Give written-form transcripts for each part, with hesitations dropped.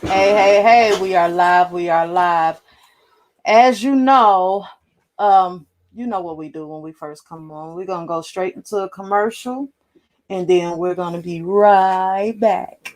Hey, we are live. We are live. As you know what we do when we first come on. We're gonna go straight into a commercial and then we're gonna be right back.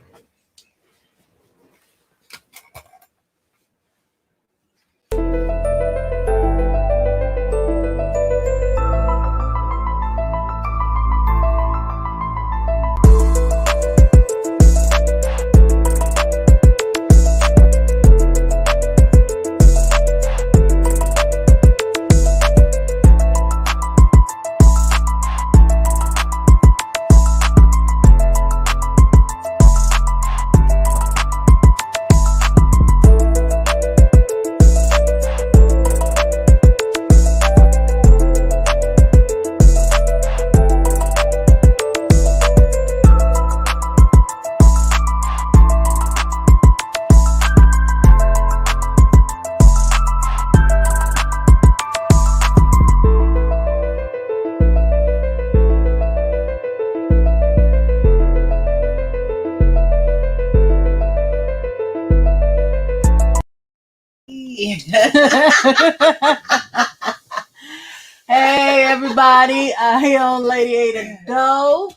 Hey everybody, I am Lady Ada Doe.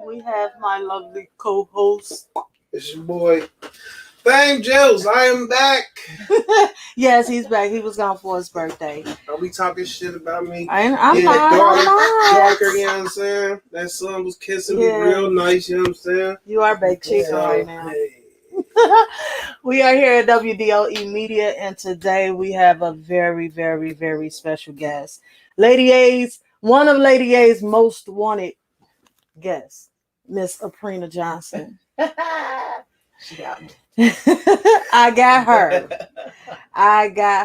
We have my lovely co-host. It's your boy, Fame Jules. I am back. Yes, he's back. He was gone for his birthday. Are we talking shit about me? I'm Yeah, not. darker, you know what I'm saying? That son was kissing me real nice, you know what I'm saying? You are baked chicken right now. Hey. We are here at WDOE Media, and today we have a very, very, very special guest. One of Lady A's most wanted guests, Miss Aprina Johnson. She got me. I got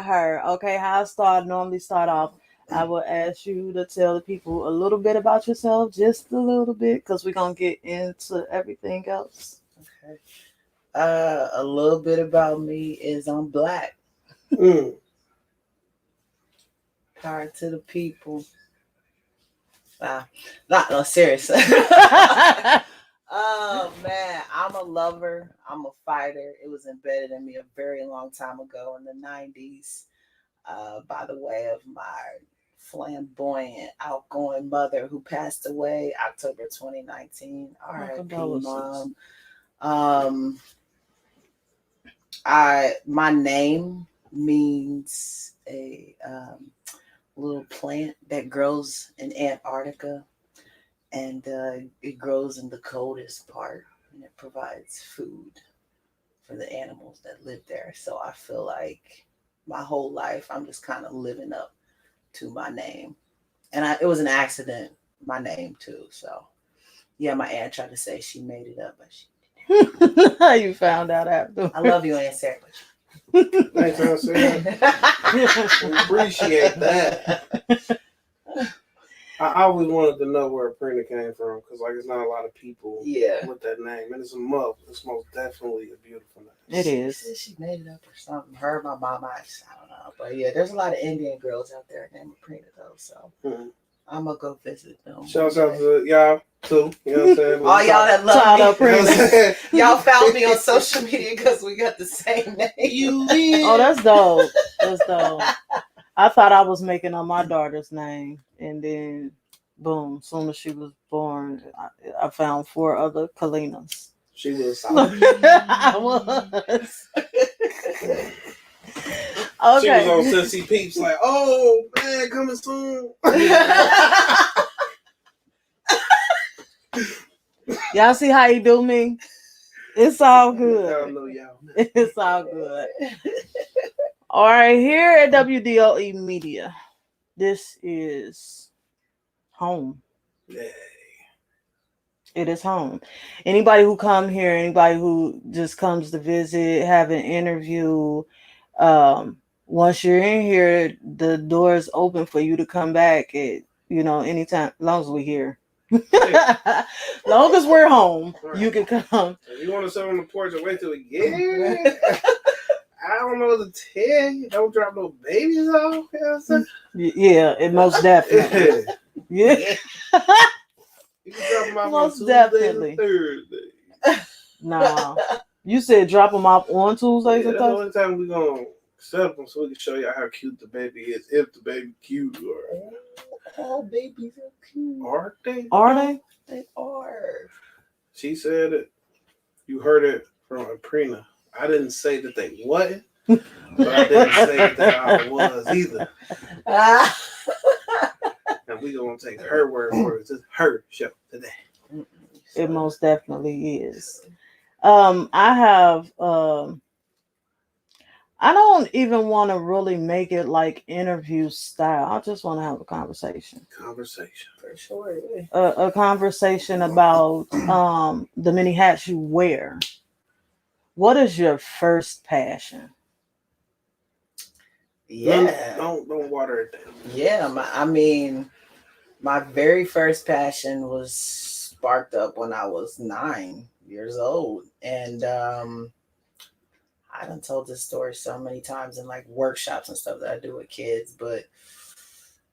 her. Okay, how I normally start off. I will ask you to tell the people a little bit about yourself, just a little bit, because we're gonna get into everything else. Okay. A little bit about me is I'm black. Power to the people. No, seriously. Oh man, I'm a lover. I'm a fighter. It was embedded in me a very long time ago in the 90s, by the way of my flamboyant, outgoing mother who passed away October 2019. R.I.P. Mom. My name means a little plant that grows in Antarctica, and it grows in the coldest part, and it provides food for the animals that live there. So I feel like my whole life I'm just kind of living up to my name, and it was an accident, my name too. So yeah, my aunt tried to say she made it up, but she You found out after. I love you, Aunt Sarah. Thanks, Aunt Sarah. Appreciate that. I always wanted to know where Aprina came from, because like it's not a lot of people with that name, and it's it's most definitely a beautiful name. It is. She made it up or something. Her, my mom, I don't know, but yeah, there's a lot of Indian girls out there named Aprina though, so. I'm gonna go visit them. Shouts out to y'all too. You know what I'm saying? All y'all that love me. Y'all found me on social media because we got the same name. Oh, that's dope. That's dope. I thought I was making up my daughter's name, and then boom, as soon as she was born, I found 4 other Kalinas. She was. I was. Okay. She was on Sissy Peeps like, oh man, coming soon. Y'all see how he do me? It's all good. I know y'all. It's all good. All right, here at WDOE Media, this is home. Yay. It is home. Anybody who come here, anybody who just comes to visit, have an interview, once you're in here, the door is open for you to come back at, anytime, as long as we're here. Long as we're home, you can come. If you want to sit on the porch and wait till we get here, I don't know what to tell you. Don't drop no babies off. You know what I'm saying? Yeah, it most definitely. Yeah. You can drop them off most on definitely. Tuesday and Thursday. No. You said drop them off on Tuesdays Yeah, and that's the Thursdays? only time we gonna set them so we can show y'all how cute the baby is. If the baby cute or All babies are cute. are they? Are they? They are. She said it. You heard it from Aprina. I didn't say that they wasn't, but I didn't say that they all was either. And we gonna take her word for it. It's her show today. It most definitely is. I have I don't even want to really make it like interview style. I just want to have a conversation. Conversation. For sure. A conversation about the many hats you wear. What is your first passion? Yeah. Don't water it down. Yeah. My very first passion was sparked up when I was 9 years old. And I done told this story so many times in like workshops and stuff that I do with kids, but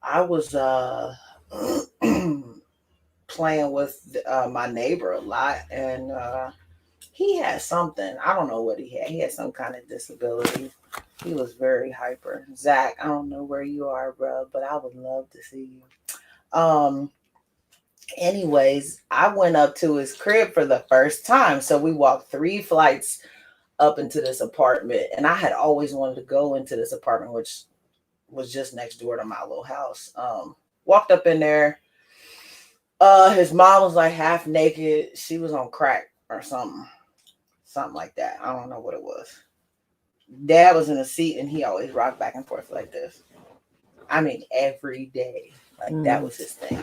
I was playing with my neighbor a lot, and he had something. I don't know what he had. He had some kind of disability. He was very hyper. Zach, I don't know where you are, bro, but I would love to see you. Anyways, I went up to his crib for the first time. So we walked 3 flights up into this apartment, and I had always wanted to go into this apartment, which was just next door to my little house. Walked up in there. His mom was like half naked. She was on crack or something like that. I don't know what it was. Dad was in a seat, and he always rocked back and forth like this. I mean, every day, like that was his thing.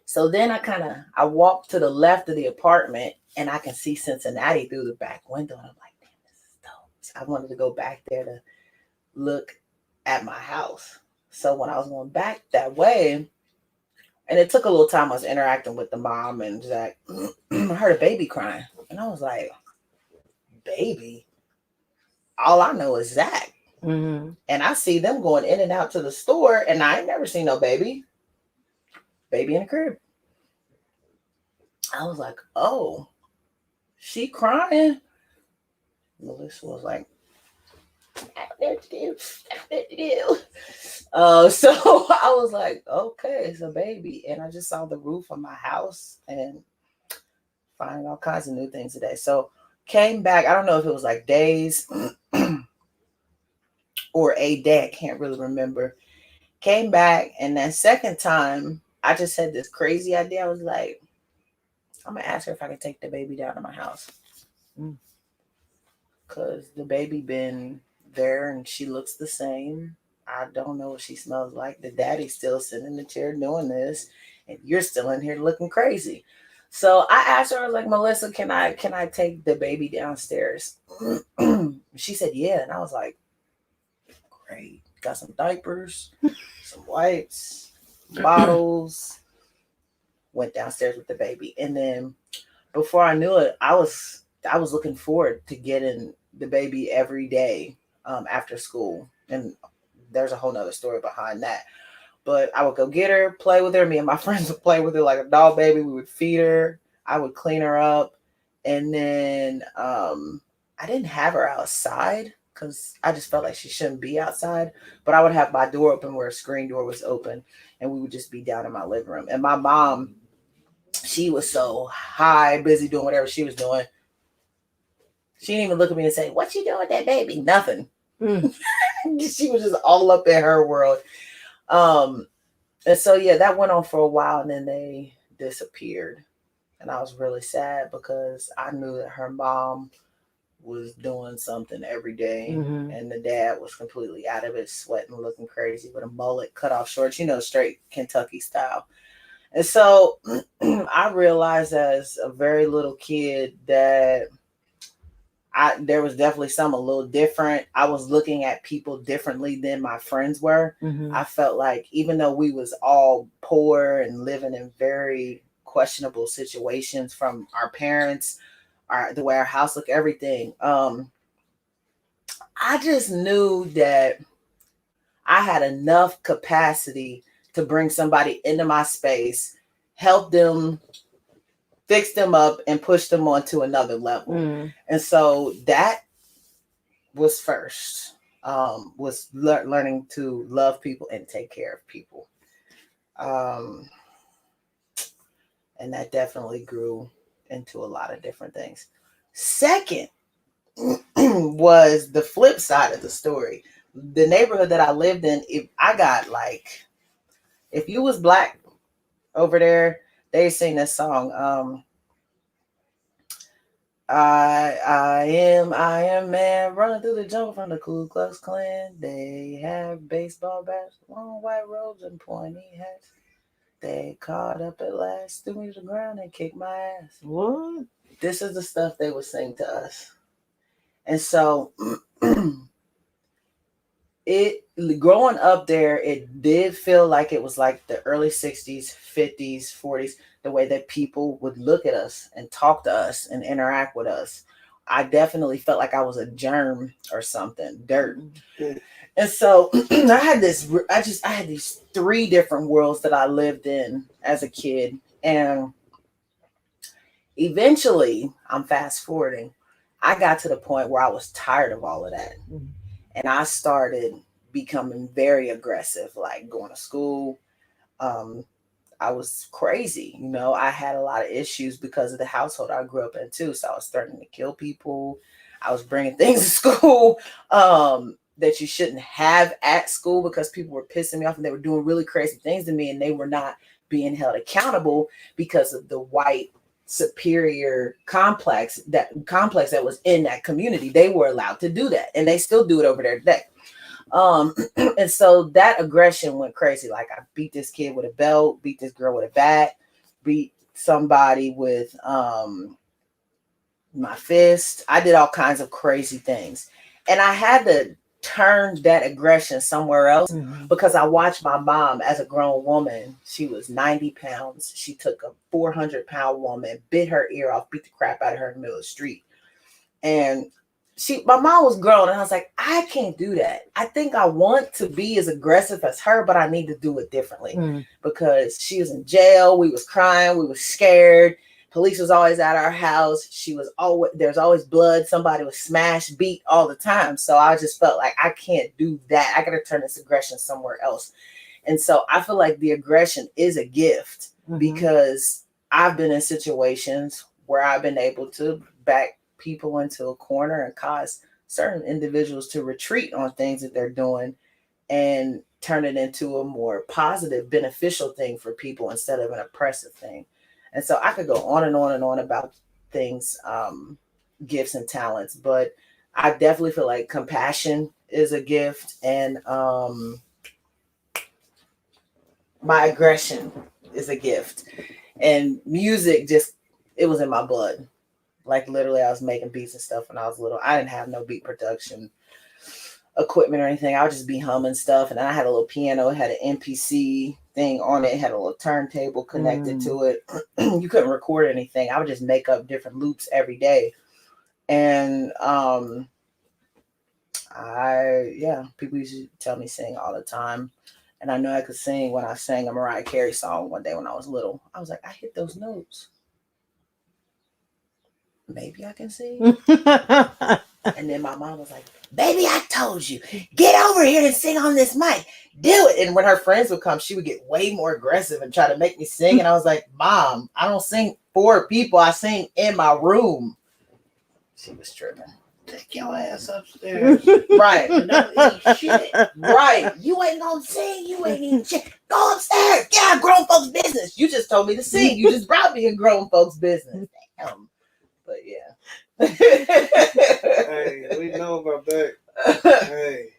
So then I walked to the left of the apartment, and I can see Cincinnati through the back window, and I'm like, damn, this is dope. So I wanted to go back there to look at my house. So when I was going back that way, and it took a little time, I was interacting with the mom and Zach. I heard a baby crying, and I was like, baby? All I know is Zach. Mm-hmm. And I see them going in and out to the store, and I ain't never seen no baby in the crib. I was like, oh, she crying? Melissa was like, I don't know what to do. I don't know what to do. So I was like, okay, it's a baby. And I just saw the roof of my house and finding all kinds of new things today. So came back. I don't know if it was like days or a day. I can't really remember. Came back, and that second time, I just had this crazy idea. I was like, I'm going to ask her if I can take the baby down to my house. Because the baby been there, and she looks the same. I don't know what she smells like. The daddy's still sitting in the chair doing this, and you're still in here looking crazy. So I asked her, I was like, Melissa, can I take the baby downstairs? She said, yeah. And I was like, great. Got some diapers, some wipes, bottles. Went downstairs with the baby. And then before I knew it, I was looking forward to getting the baby every day after school. And there's a whole nother story behind that. But I would go get her, play with her. Me and my friends would play with her like a doll baby. We would feed her. I would clean her up. And then I didn't have her outside because I just felt like she shouldn't be outside. But I would have my door open where a screen door was open. And we would just be down in my living room. And my mom, she was so high, busy doing whatever she was doing. She didn't even look at me and say, what you doing with that baby? Nothing. She was just all up in her world. And so, yeah, that went on for a while, and then they disappeared. And I was really sad because I knew that her mom was doing something every day, and the dad was completely out of it, sweating, looking crazy with a mullet, cut off shorts, straight Kentucky style. And so I realized as a very little kid that there was definitely something a little different. I was looking at people differently than my friends were. I felt like even though we was all poor and living in very questionable situations from our parents, the way our house looked, everything, I just knew that I had enough capacity to bring somebody into my space, help them fix them up and push them on to another level. And so that was first, was learning to love people and take care of people. Um, and that definitely grew into a lot of different things. Second was the flip side of the story. The neighborhood that I lived in, if you was black over there, they sing this song. I am man running through the jungle from the Ku Klux Klan. They have baseball bats, long white robes, and pointy hats. They caught up at last, threw me to the ground and kicked my ass. What? This is the stuff they would sing to us. And so it growing up there, it did feel like it was like the early 60s, 50s, 40s, the way that people would look at us and talk to us and interact with us. I definitely felt like I was a germ or something, dirt. And so I had these three different worlds that I lived in as a kid. And eventually, I'm fast forwarding, I got to the point where I was tired of all of that. And I started becoming very aggressive, like going to school. I was crazy. I had a lot of issues because of the household I grew up in too. So I was starting to kill people. I was bringing things to school that you shouldn't have at school because people were pissing me off and they were doing really crazy things to me and they were not being held accountable because of the white superior complex that was in that community. They were allowed to do that and they still do it over there today. And so that aggression went crazy. Like I beat this kid with a belt, beat this girl with a bat, beat somebody with my fist. I did all kinds of crazy things. And I had to turn that aggression somewhere else because I watched my mom as a grown woman. She was 90 pounds. She took a 400-pound woman, bit her ear off, beat the crap out of her in the middle of the street. And my mom was grown, and I was like, I can't do that. I think I want to be as aggressive as her, but I need to do it differently because she was in jail. We was crying. We was scared. Police was always at our house. There's always blood. Somebody was smashed, beat all the time. So I just felt like I can't do that. I got to turn this aggression somewhere else. And so I feel like the aggression is a gift because I've been in situations where I've been able to back people into a corner and cause certain individuals to retreat on things that they're doing and turn it into a more positive, beneficial thing for people instead of an oppressive thing. And so I could go on and on and on about things, gifts and talents, but I definitely feel like compassion is a gift and my aggression is a gift. And music it was in my blood. Like literally I was making beats and stuff when I was little. I didn't have no beat production equipment or anything. I would just be humming stuff. And then I had a little piano. It had an MPC thing on it. It had a little turntable connected to it. You couldn't record anything. I would just make up different loops every day. And people used to tell me sing all the time. And I know I could sing when I sang a Mariah Carey song one day when I was little. I was like, I hit those notes. Maybe I can sing. And then my mom was like, baby, I told you, get over here and sing on this mic. Do it. And when her friends would come, she would get way more aggressive and try to make me sing. And I was like, Mom, I don't sing for people. I sing in my room. She was tripping. Take your ass upstairs. Right. Don't eat shit. Right. You ain't gonna sing. You ain't eating shit. Go upstairs. Get out of grown folks' business. You just told me to sing. You just brought me in grown folks' business. Damn. But yeah. Hey, we know about that. Hey.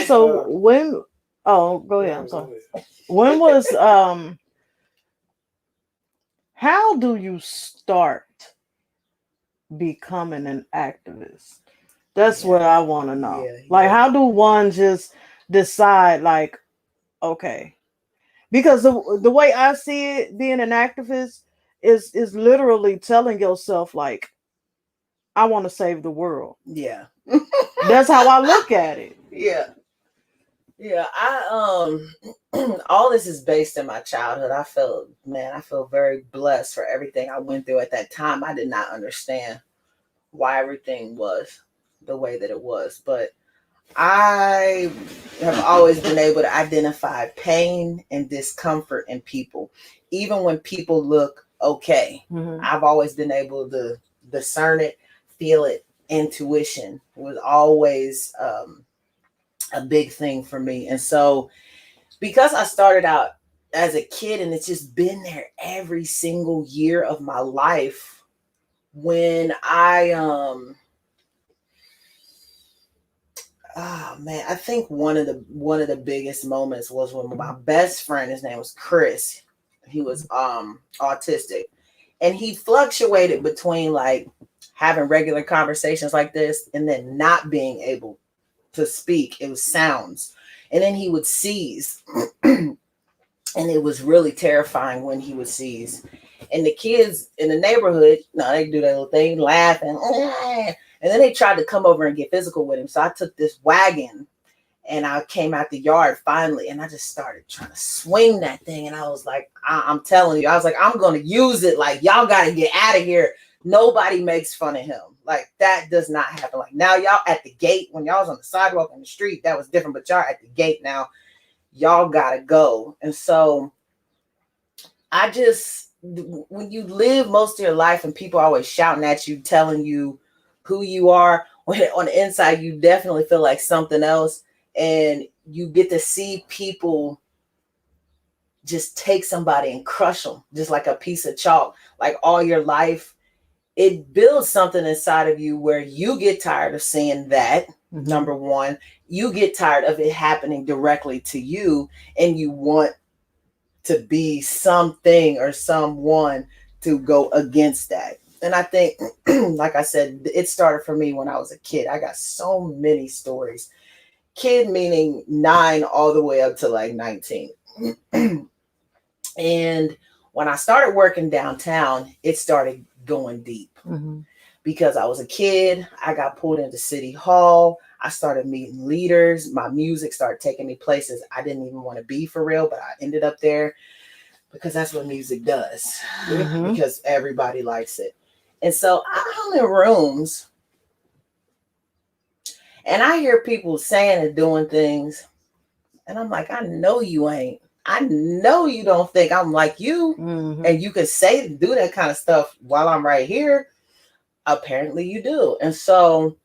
So go ahead. I'm sorry. When was how do you start becoming an activist? That's what I want to know. Like, how do one just decide, like, okay? Because the way I see it, being an activist is literally telling yourself, like, I want to save the world. Yeah. That's how I look at it. Yeah. Yeah, I all this is based in my childhood. I feel very blessed for everything I went through at that time. I did not understand why everything was the way that it was, but I have always been able to identify pain and discomfort in people, even when people look okay. I've always been able to discern it, feel it. Intuition was always a big thing for me. And so, because I started out as a kid and it's just been there every single year of my life, when oh man, I think one of the biggest moments was when my best friend, his name was Chris, he was autistic, and he fluctuated between like having regular conversations like this and then not being able to speak. It was sounds, and then he would seize. And it was really terrifying when he would seize. And the kids in the neighborhood, no, they do that little thing, laughing, and then they tried to come over and get physical with him. So I took this wagon and I came out the yard finally, and I just started trying to swing that thing. And I was like, I'm telling you, I was like, I'm going to use it. Like, y'all got to get out of here. Nobody makes fun of him. Like, that does not happen. Like, now y'all at the gate, when y'all was on the sidewalk in the street, that was different. But y'all at the gate now, y'all got to go. And so I just, when you live most of your life and people are always shouting at you, telling you who you are, when on the inside, you definitely feel like something else. And you get to see people just take somebody and crush them just like a piece of chalk, like all your life. It builds something inside of you where you get tired of seeing that. Number one, you get tired of it happening directly to you, and you want to be something or someone to go against that. And I think, like I said, it started for me when I was a kid. I got so many stories. Kid meaning 9 all the way up to like 19. And when I started working downtown, it started going deep. Because I was a kid, I got pulled into City Hall. I started meeting leaders. My music started taking me places I didn't even want to be for real, but I ended up there because that's what music does. Because everybody likes it. And so I hung in rooms and I hear people saying and doing things, and I'm like, I know you ain't. I know you don't think I'm like you. And you can say and do that kind of stuff while I'm right here. Apparently you do. And so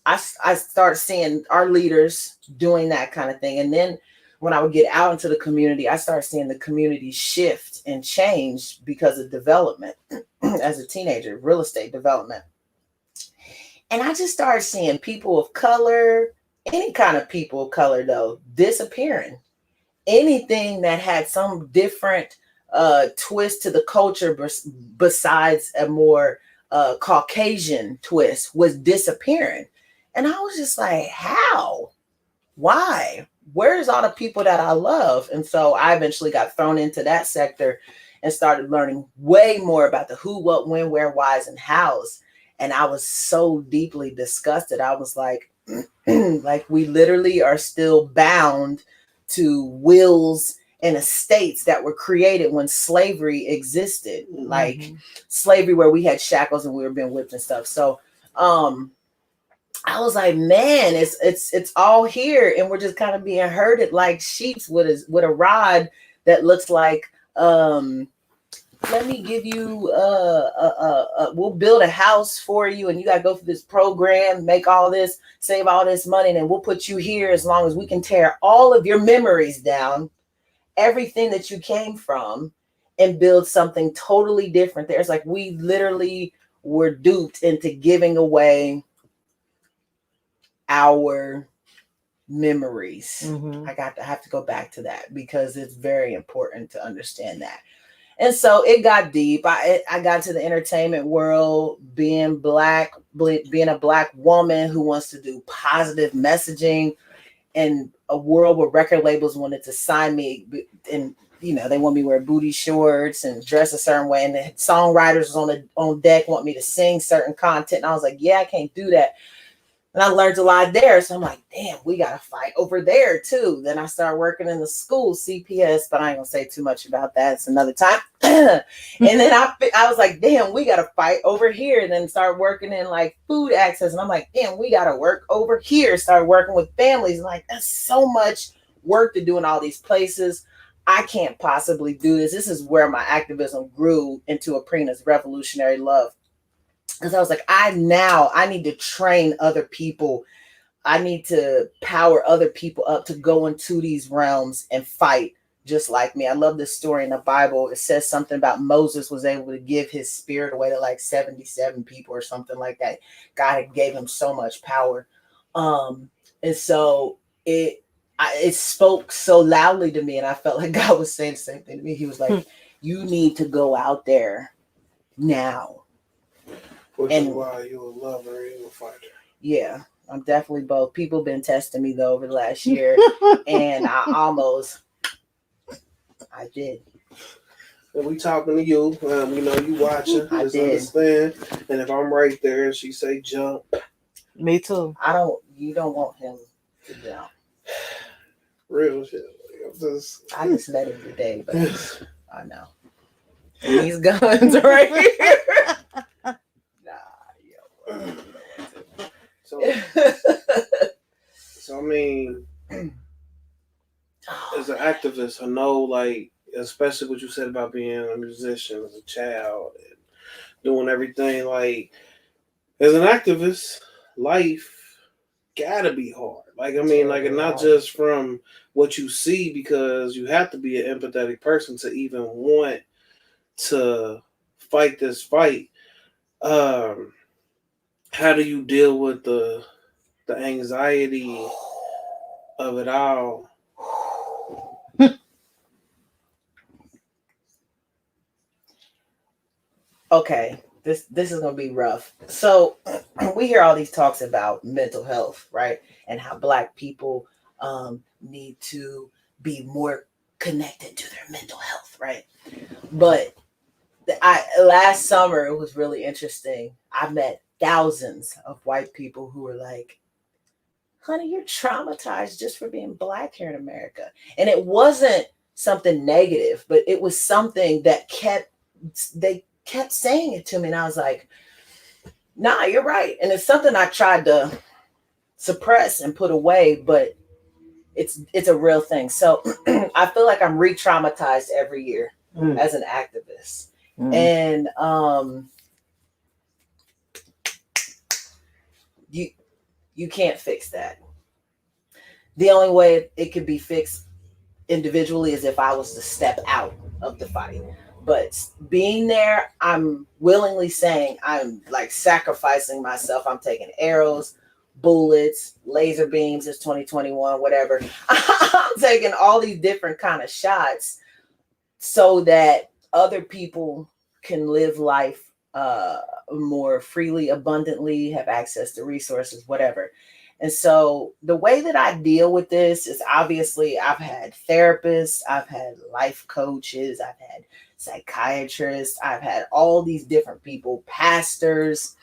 I start seeing our leaders doing that kind of thing. And then when I would get out into the community, I started seeing the community shift and change because of development as a teenager, real estate development. And I just started seeing people of color, any kind of people of color though, disappearing. Anything that had some different twist to the culture besides a more Caucasian twist was disappearing. And I was just like, how? Why? Where's all the people that I love? And so I eventually got thrown into that sector and started learning way more about the who, what, when, where, whys, and hows. And I was so deeply disgusted. I was like, like we literally are still bound to wills and estates that were created when slavery existed, like slavery where we had shackles and we were being whipped and stuff. So I was like, man, it's all here, and we're just kind of being herded like sheep with a rod that looks like let me give you we'll build a house for you, and you got to go through this program, make all this, save all this money, and then we'll put you here as long as we can tear all of your memories down, everything that you came from, and build something totally different. There's like, we literally were duped into giving away our memories. I have to go back to that because it's very important to understand that. And so it got deep. I got to the entertainment world, being a black woman who wants to do positive messaging, in a world where record labels wanted to sign me, and they want me to wear booty shorts and dress a certain way, and the songwriters on deck want me to sing certain content. And I was like, yeah, I can't do that. And I learned a lot there. So I'm like, damn, we got to fight over there too. Then I started working in the school, CPS, but I ain't going to say too much about that. It's another time. And then I was like, damn, we got to fight over here. And then start working in like food access. And I'm like, damn, we got to work over here. Start working with families. And like, that's so much work to do in all these places. I can't possibly do this. This is where my activism grew into Aprina's revolutionary love. Because I was like, I need to train other people. I need to power other people up to go into these realms and fight just like me. I love this story in the Bible. It says something about Moses was able to give his spirit away to like 77 people or something like that. God gave him so much power. And so it spoke so loudly to me, and I felt like God was saying the same thing to me. He was like, you need to go out there now. Which is why you're a lover and you're a fighter. Yeah, I'm definitely both. People have been testing me though over the last year, and I did. And we talking to you. We know you watching. I just did. Understand. And if I'm right there and she say jump. Me too. You don't want him to jump. Real shit. I just met him today, but I know. And these guns right here. So I mean, as an activist, I know, like, especially what you said about being a musician as a child and doing everything, like, as an activist, life gotta be hard. Like, I mean, like, and not just from what you see, because you have to be an empathetic person to even want to fight this fight. How do you deal with the anxiety of it all? Okay, this is gonna be rough. So we hear all these talks about mental health, right? And how Black people need to be more connected to their mental health, right? But last summer it was really interesting. I met thousands of white people who were like, honey, you're traumatized just for being Black here in America. And it wasn't something negative, but it was something that they kept saying it to me. And I was like, nah, you're right. And it's something I tried to suppress and put away, but it's a real thing. So I feel like I'm re-traumatized every year as an activist. And you can't fix that. The only way it could be fixed individually is if I was to step out of the fight. But being there, I'm willingly saying I'm like sacrificing myself. I'm taking arrows, bullets, laser beams. It's 2021, whatever. I'm taking all these different kind of shots so that other people can live life more freely, abundantly, have access to resources, whatever. And so the way that I deal with this is, obviously I've had therapists, I've had life coaches, I've had psychiatrists, I've had all these different people, pastors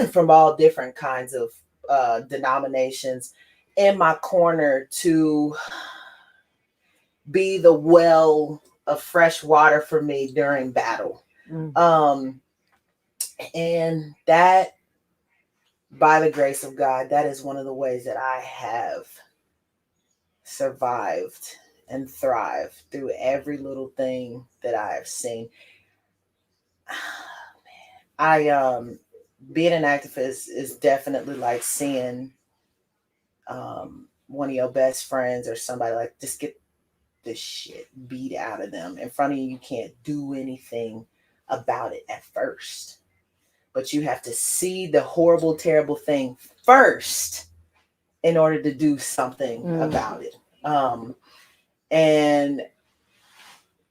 from all different kinds of denominations in my corner to be the well of fresh water for me during battle. And that, by the grace of God, that is one of the ways that I have survived and thrived through every little thing that I have seen. Being an activist is definitely like seeing one of your best friends or somebody like just get the shit beat out of them in front of you. You can't do anything about it at first, but you have to see the horrible, terrible thing first in order to do something about it. And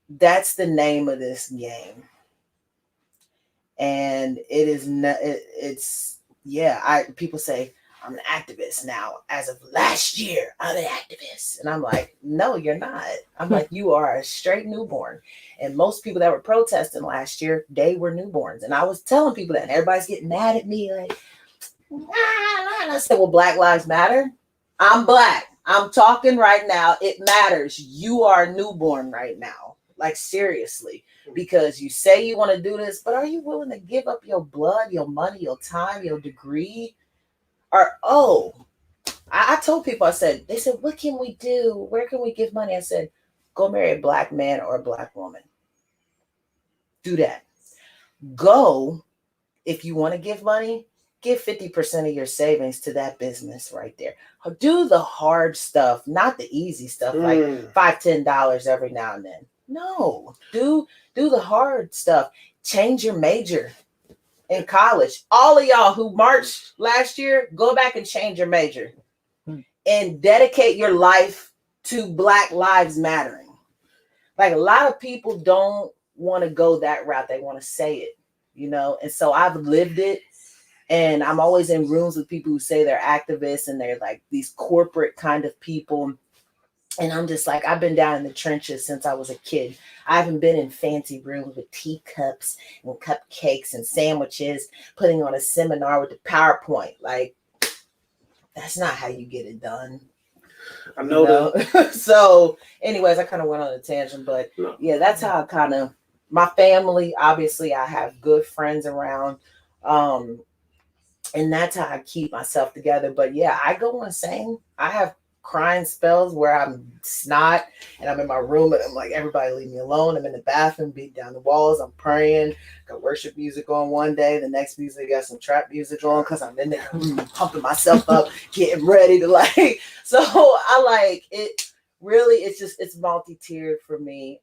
that's the name of this game. And it is not, people say, I'm an activist now. As of last year, I'm an activist. And I'm like, no, you're not. I'm like, you are a straight newborn. And most people that were protesting last year, they were newborns. And I was telling people that, and everybody's getting mad at me. Like, I said, well, Black Lives Matter. I'm black. I'm talking right now. It matters. You are a newborn right now. Like, seriously. Because you say you want to do this, but are you willing to give up your blood, your money, your time, your degree? Or, I told people, they said, what can we do? Where can we give money? I said, go marry a black man or a black woman. Do that. Go, if you want to give money, give 50% of your savings to that business right there. Do the hard stuff, not the easy stuff, like $5-10 every now and then. No, do the hard stuff. Change your major in college. All of y'all who marched last year, go back and change your major and dedicate your life to Black Lives Mattering. Like, a lot of people don't want to go that route. They want to say it, and so I've lived it. And I'm always in rooms with people who say they're activists and they're like these corporate kind of people. And I'm just like, I've been down in the trenches since I was a kid. I haven't been in fancy rooms with teacups and cupcakes and sandwiches, putting on a seminar with the PowerPoint. Like, that's not how you get it done. I know that. So, anyways, I kind of went on a tangent, but yeah, that's how I kind of, my family, obviously, I have good friends around. And that's how I keep myself together. But yeah, I go insane. I have crying spells where I'm snot and I'm in my room and I'm like, everybody leave me alone. I'm in the bathroom, beat down the walls. I'm praying. Got worship music on one day. The next music, got some trap music on because I'm in there pumping myself up, getting ready to like. So I like it. Really, it's multi-tiered for me.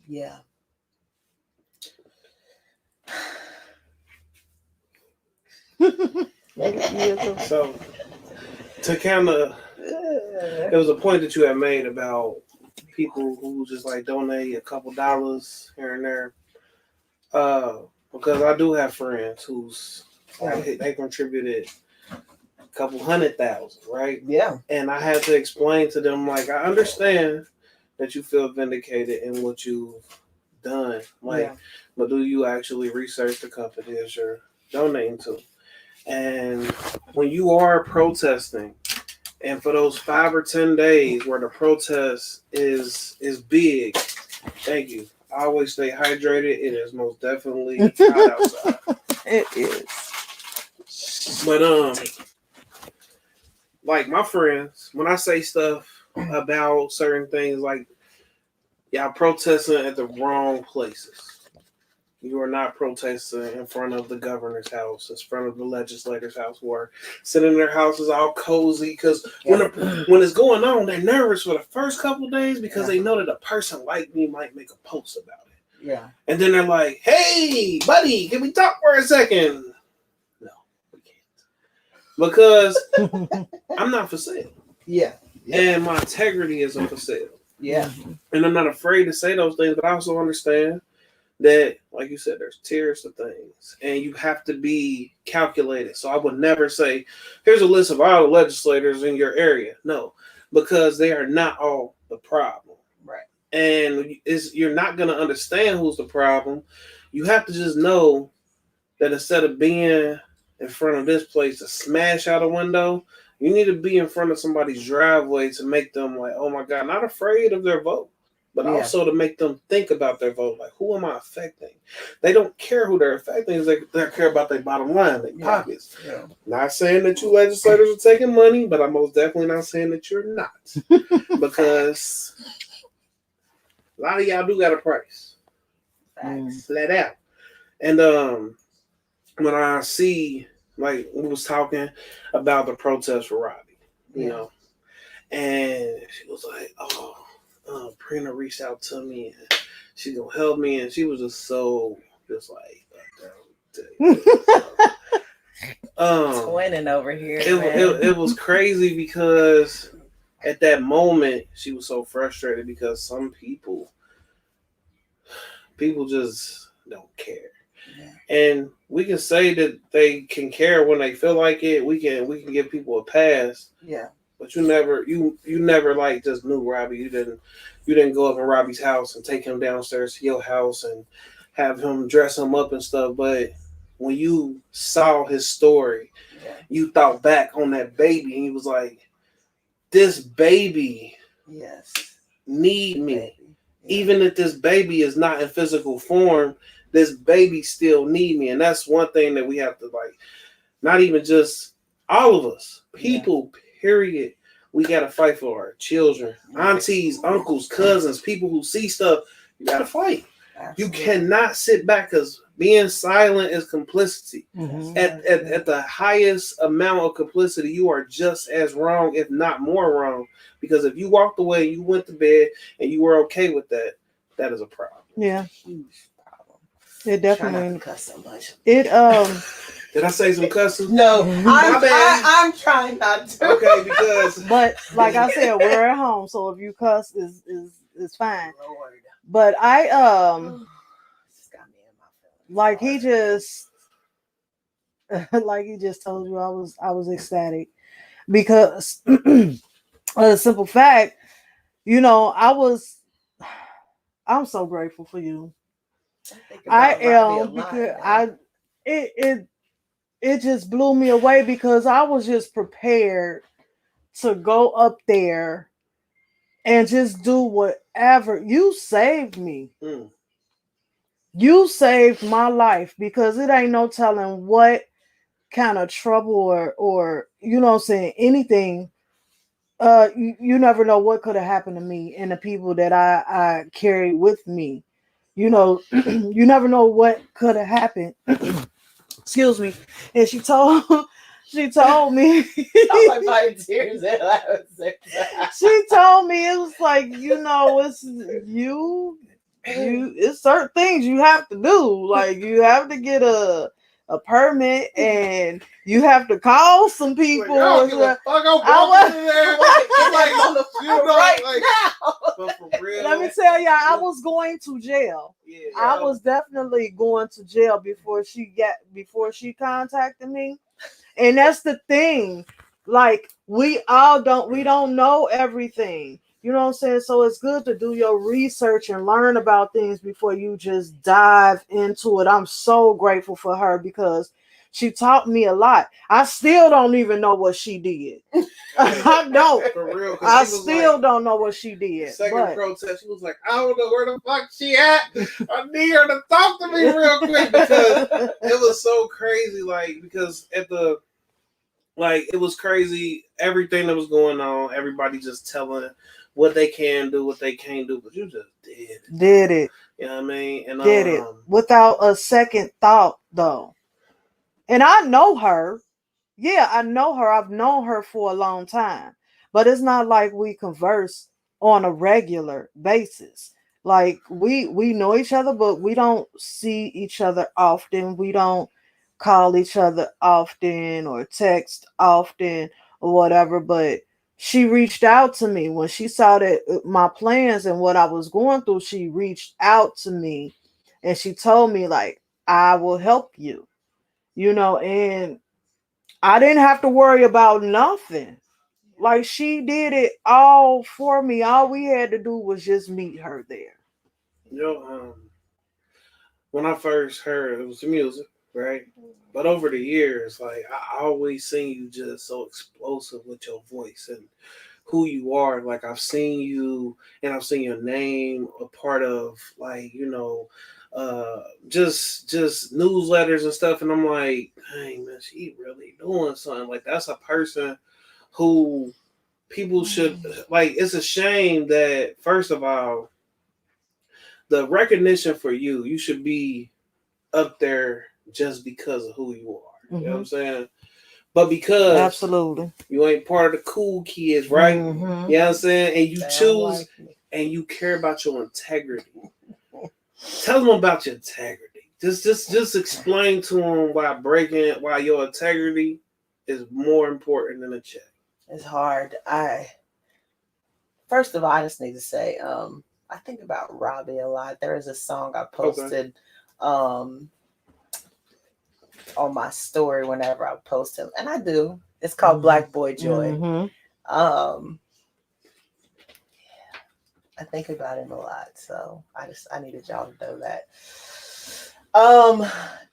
Yeah. So, to kind of, there was a point that you had made about people who just like donate a couple dollars here and there. Because I do have friends who's they contributed a couple $100,000, right? Yeah. And I had to explain to them, like, I understand that you feel vindicated in what you've done, like, but do you actually research the companies you're donating to? And when you are protesting, and for those 5 or 10 days where the protest is big, thank you. I always stay hydrated. It is most definitely hot outside. It is. But like my friends, when I say stuff about certain things, like, y'all protesting at the wrong places. You are not protesting in front of the governor's house, in front of the legislator's house, who are sitting in their houses all cozy. Because when it's going on, they're nervous for the first couple of days because they know that a person like me might make a post about it. Yeah. And then they're like, hey, buddy, can we talk for a second? No, we can't. Because I'm not for sale. Yeah. And my integrity isn't for sale. Yeah. And I'm not afraid to say those things, but I also understand that, like you said, there's tiers to things, and you have to be calculated. So I would never say, here's a list of all the legislators in your area. No, because they are not all the problem. Right. And you're not going to understand who's the problem. You have to just know that instead of being in front of this place to smash out a window, you need to be in front of somebody's driveway to make them like, oh my God, not afraid of their vote, but also to make them think about their vote. Like, who am I affecting? They don't care who they're affecting. They care about their bottom line, their pockets. Yeah. Not saying that you legislators are taking money, but I'm most definitely not saying that you're not. Because a lot of y'all do got a price. Flat out. And when I see, like, we was talking about the protest for Robbie, you know, and she was like, Aprina reached out to me and she's gonna help me, and she was just like twinning over here. It was crazy because at that moment she was so frustrated because some people just don't care. Yeah. And we can say that they can care when they feel like it. We can give people a pass. Yeah. But you never like just knew Robbie. You didn't go up in Robbie's house and take him downstairs to your house and have him dress him up and stuff. But when you saw his story, you thought back on that baby and you was like, this baby need me. Even if this baby is not in physical form, this baby still need me. And that's one thing that we have to like, not even just all of us, people, period. We got to fight for our children, aunties, uncles, cousins, people who see stuff. You got to fight. Absolutely. You cannot sit back because being silent is complicity. Mm-hmm. At the highest amount of complicity, you are just as wrong, if not more wrong. Because if you walked away, you went to bed, and you were okay with that, that is a problem. Yeah, huge problem. It definitely. Try not to cuss so much. It Did I say some cussing? No, I'm trying not to. Okay, because but like I said, we're at home, so if you cuss, is fine. Lord. But I like he just like he just told you, I was ecstatic because the simple fact, you know, I'm so grateful for you. I am because it just blew me away because I was just prepared to go up there and just do whatever. You saved me. Mm. You saved my life because it ain't no telling what kind of trouble or you know what I'm saying, anything. You never know what could have happened to me and the people that I carry with me. You know, you never know what could have happened. Excuse me. And she told me. She told me it was like, you know, it's it's certain things you have to do. Like you have to get a permit and you have to call some people. Like, let me tell y'all, I was going to jail. Yeah, I was definitely going to jail before she contacted me. And that's the thing. Like we don't know everything. You know what I'm saying? So it's good to do your research and learn about things before you just dive into it. I'm so grateful for her because she taught me a lot. I still don't even know what she did. I don't. For real, I still don't know what she did. Second protest, she was like, I don't know where the fuck she at. I need her to talk to me real quick because it was so crazy. Like, because it was crazy. Everything that was going on, everybody just telling what they can do, what they can't do, but you just did it. You know what I mean? And did it without a second thought, though. And I know her. Yeah, I know her. I've known her for a long time, but it's not like we converse on a regular basis. Like we know each other, but we don't see each other often. We don't call each other often or text often or whatever. But she reached out to me when she saw that my plans and what I was going through. She reached out to me and she told me like, I will help you, you know, and I didn't have to worry about nothing. Like she did it all for me. All we had to do was just meet her there. When I first heard it was the music, right? But over the years, like I always seen you just so explosive with your voice and who you are. Like I've seen you and I've seen your name a part of like, you know, just newsletters and stuff, and I'm like, dang man, she really doing something. Like that's a person who people should like. It's a shame that first of all, the recognition for you should be up there just because of who you are. Mm-hmm. You know what I'm saying? But because absolutely you ain't part of the cool kids, right? Mm-hmm. You know what I'm saying? And you choose and you care about your integrity. Tell them about your integrity. Just explain to them why your integrity is more important than a check. It's hard. First of all, I just need to say, I think about Robbie a lot. There is a song I posted on my story whenever I post him, and I do. It's called Black Boy Joy. Mm-hmm. I think about him a lot, so I needed y'all to know that.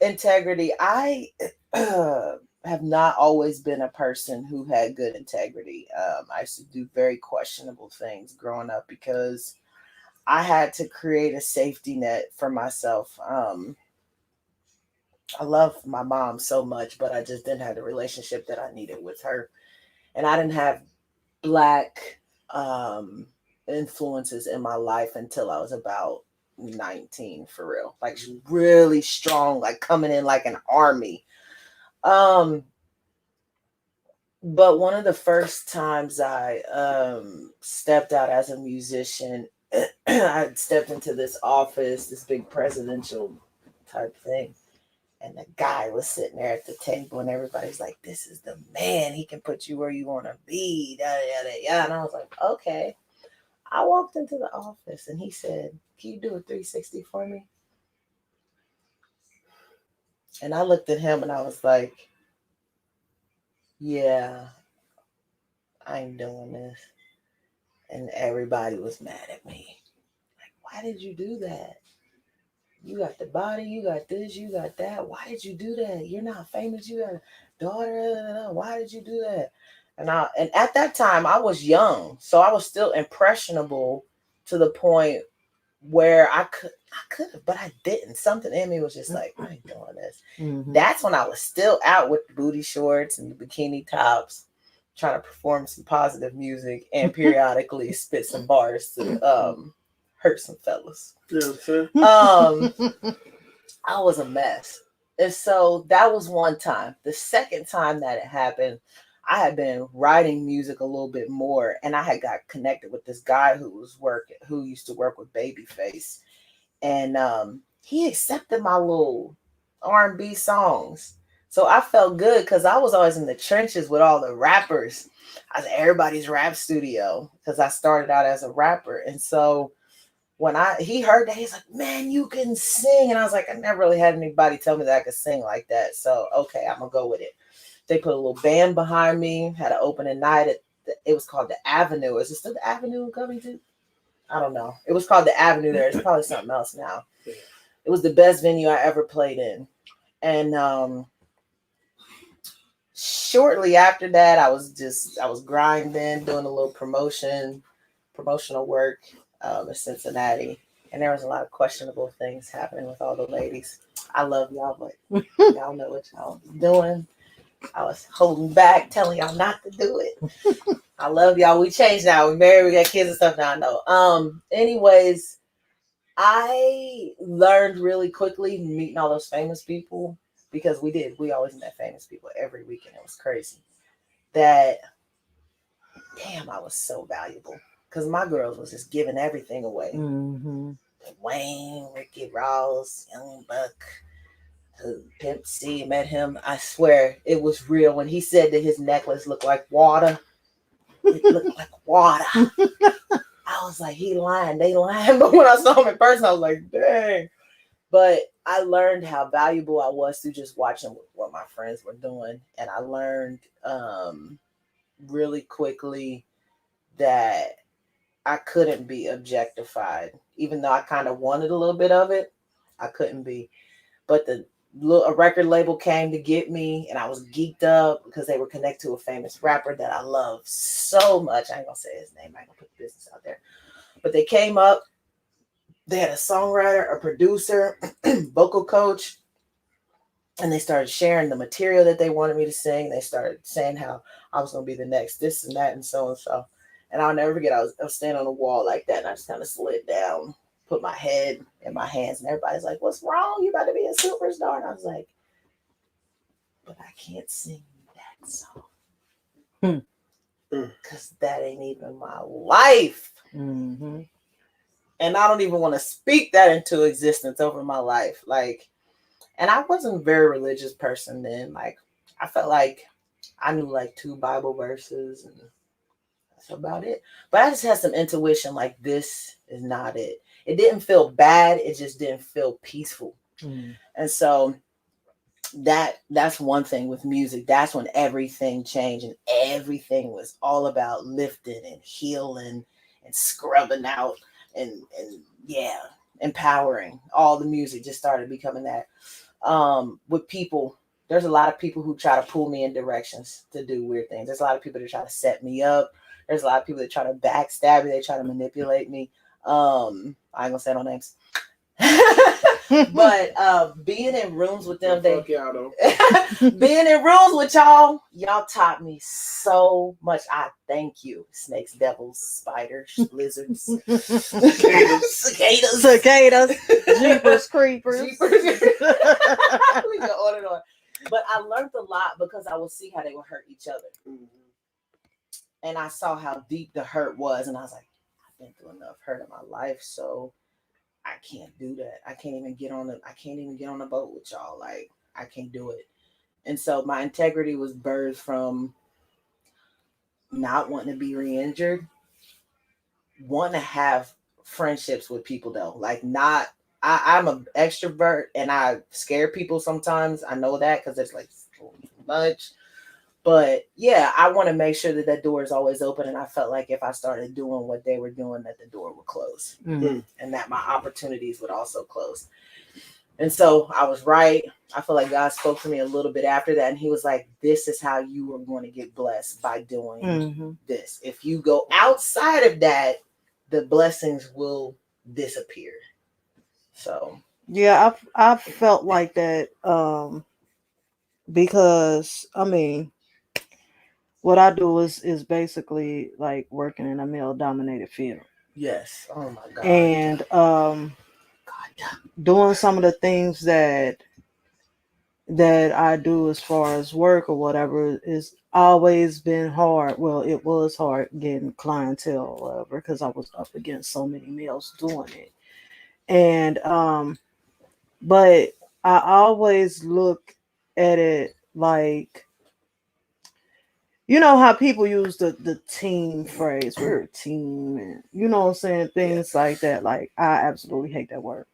Integrity. I have not always been a person who had good integrity. I used to do very questionable things growing up because I had to create a safety net for myself. I love my mom so much, but I just didn't have the relationship that I needed with her. And I didn't have black um, influences in my life until I was about 19, for real. Like really strong, like coming in like an army. Um, but one of the first times I stepped out as a musician, I stepped into this office, this big presidential type thing. And the guy was sitting there at the table, and everybody's like, "This is the man. He can put you where you want to be." Da, da, da, da. And I was like, "Okay." I walked into the office, and he said, "Can you do a 360 for me?" And I looked at him, and I was like, "Yeah, I ain't doing this." And everybody was mad at me. Like, "Why did you do that? You got the body, you got this, you got that. Why did you do that? You're not famous. You got a daughter. Why did you do that?" And at that time I was young, so I was still impressionable to the point where I could have, but I didn't. Something in me was just like, I ain't doing this. Mm-hmm. That's when I was still out with the booty shorts and the bikini tops, trying to perform some positive music and periodically spit some bars to hurt some fellas. I was a mess. And so that was one time. The second time that it happened, I had been writing music a little bit more, and I had got connected with this guy who used to work with Babyface. And he accepted my little R&B songs. So I felt good because I was always in the trenches with all the rappers. I was at everybody's rap studio because I started out as a rapper. And so when he heard that, he's like, "Man, you can sing." And I was like, I never really had anybody tell me that I could sing like that. So, okay, I'm going to go with it. They put a little band behind me, had an opening night. It was called The Avenue. Is it still The Avenue in Covington? I don't know. It was called The Avenue there. It's probably something else now. It was the best venue I ever played in. And shortly after that, I was grinding, doing a little promotional work in Cincinnati. And there was a lot of questionable things happening with all the ladies. I love y'all, but y'all know what y'all was doing. I was holding back, telling y'all not to do it. I love y'all. We changed now. We married. We got kids and stuff now. I know. Anyways, I learned really quickly meeting all those famous people, because we always met famous people every weekend. It was crazy. That, damn, I was so valuable because my girls was just giving everything away. Mm-hmm. Wayne, Ricky Ross, Young Buck, Pimp C, met him. I swear it was real when he said that his necklace looked like water. It looked like water. I was like, he lying, they lying. But when I saw him in person, I was like, dang. But I learned how valuable I was through just watching what my friends were doing. And I learned really quickly that I couldn't be objectified. Even though I kind of wanted a little bit of it, I couldn't be. But a record label came to get me, and I was geeked up because they were connected to a famous rapper that I love so much. I ain't gonna say his name. I ain't gonna put the business out there. But they came up. They had a songwriter, a producer, vocal coach, and they started sharing the material that they wanted me to sing. They started saying how I was gonna be the next this and that and so and so. And I'll never forget, I was standing on the wall like that, and I just kind of slid down, put my head in my hands, and everybody's like, "What's wrong? You about to be a superstar?" And I was like, "But I can't sing that song because that ain't even my life." Mm-hmm. And I don't even want to speak that into existence over my life. Like, and I wasn't a very religious person then. Like, I felt like I knew like 2 Bible verses, and that's about it. But I just had some intuition, like, this is not it. It didn't feel bad. It just didn't feel peaceful. Mm. And so that's one thing with music. That's when everything changed, and everything was all about lifting and healing and scrubbing out and yeah. empowering. All the music just started becoming that. With people, there's a lot of people who try to pull me in directions to do weird things. There's a lot of people that try to set me up. There's a lot of people that try to backstab me. They try to manipulate me. I ain't gonna say no names. But being in rooms with them, fuck y'all though. being in rooms with y'all taught me so much. I thank you. Snakes, devils, spiders, lizards, cicadas, jeepers, creepers. We go on and on. But I learned a lot because I would see how they would hurt each other. Mm-hmm. And I saw how deep the hurt was. And I was like, I've been through enough hurt in my life, so I can't do that. I can't even get on a boat with y'all. Like, I can't do it. And so my integrity was birthed from not wanting to be re-injured, wanting to have friendships with people though. Like, not, I'm an extrovert and I scare people sometimes. I know that because it's like so much. But yeah, I want to make sure that that door is always open. And I felt like if I started doing what they were doing, that the door would close. Mm-hmm. And that my opportunities would also close. And so I was right. I feel like God spoke to me a little bit after that. And he was like, this is how you are going to get blessed, by doing this. If you go outside of that, the blessings will disappear. So yeah, I felt like that because I mean, what I do is basically like working in a male dominated field. Yes. Oh my God. And doing some of the things that I do as far as work or whatever is always been hard. Well, it was hard getting clientele or whatever because I was up against so many males doing it. And but I always look at it like, you know how people use the team phrase, we're a team, and you know what I'm saying, things like that. Like, I absolutely hate that word.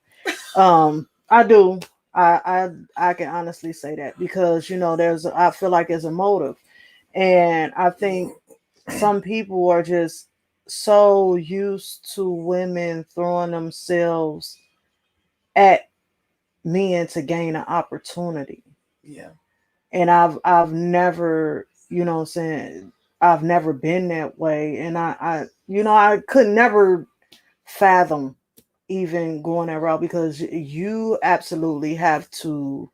I do. I can honestly say that because, you know, I feel like there's a motive. And I think some people are just so used to women throwing themselves at men to gain an opportunity. Yeah. And I've never, you know what I'm saying, I've never been that way. And I could never fathom even going that route because you absolutely have to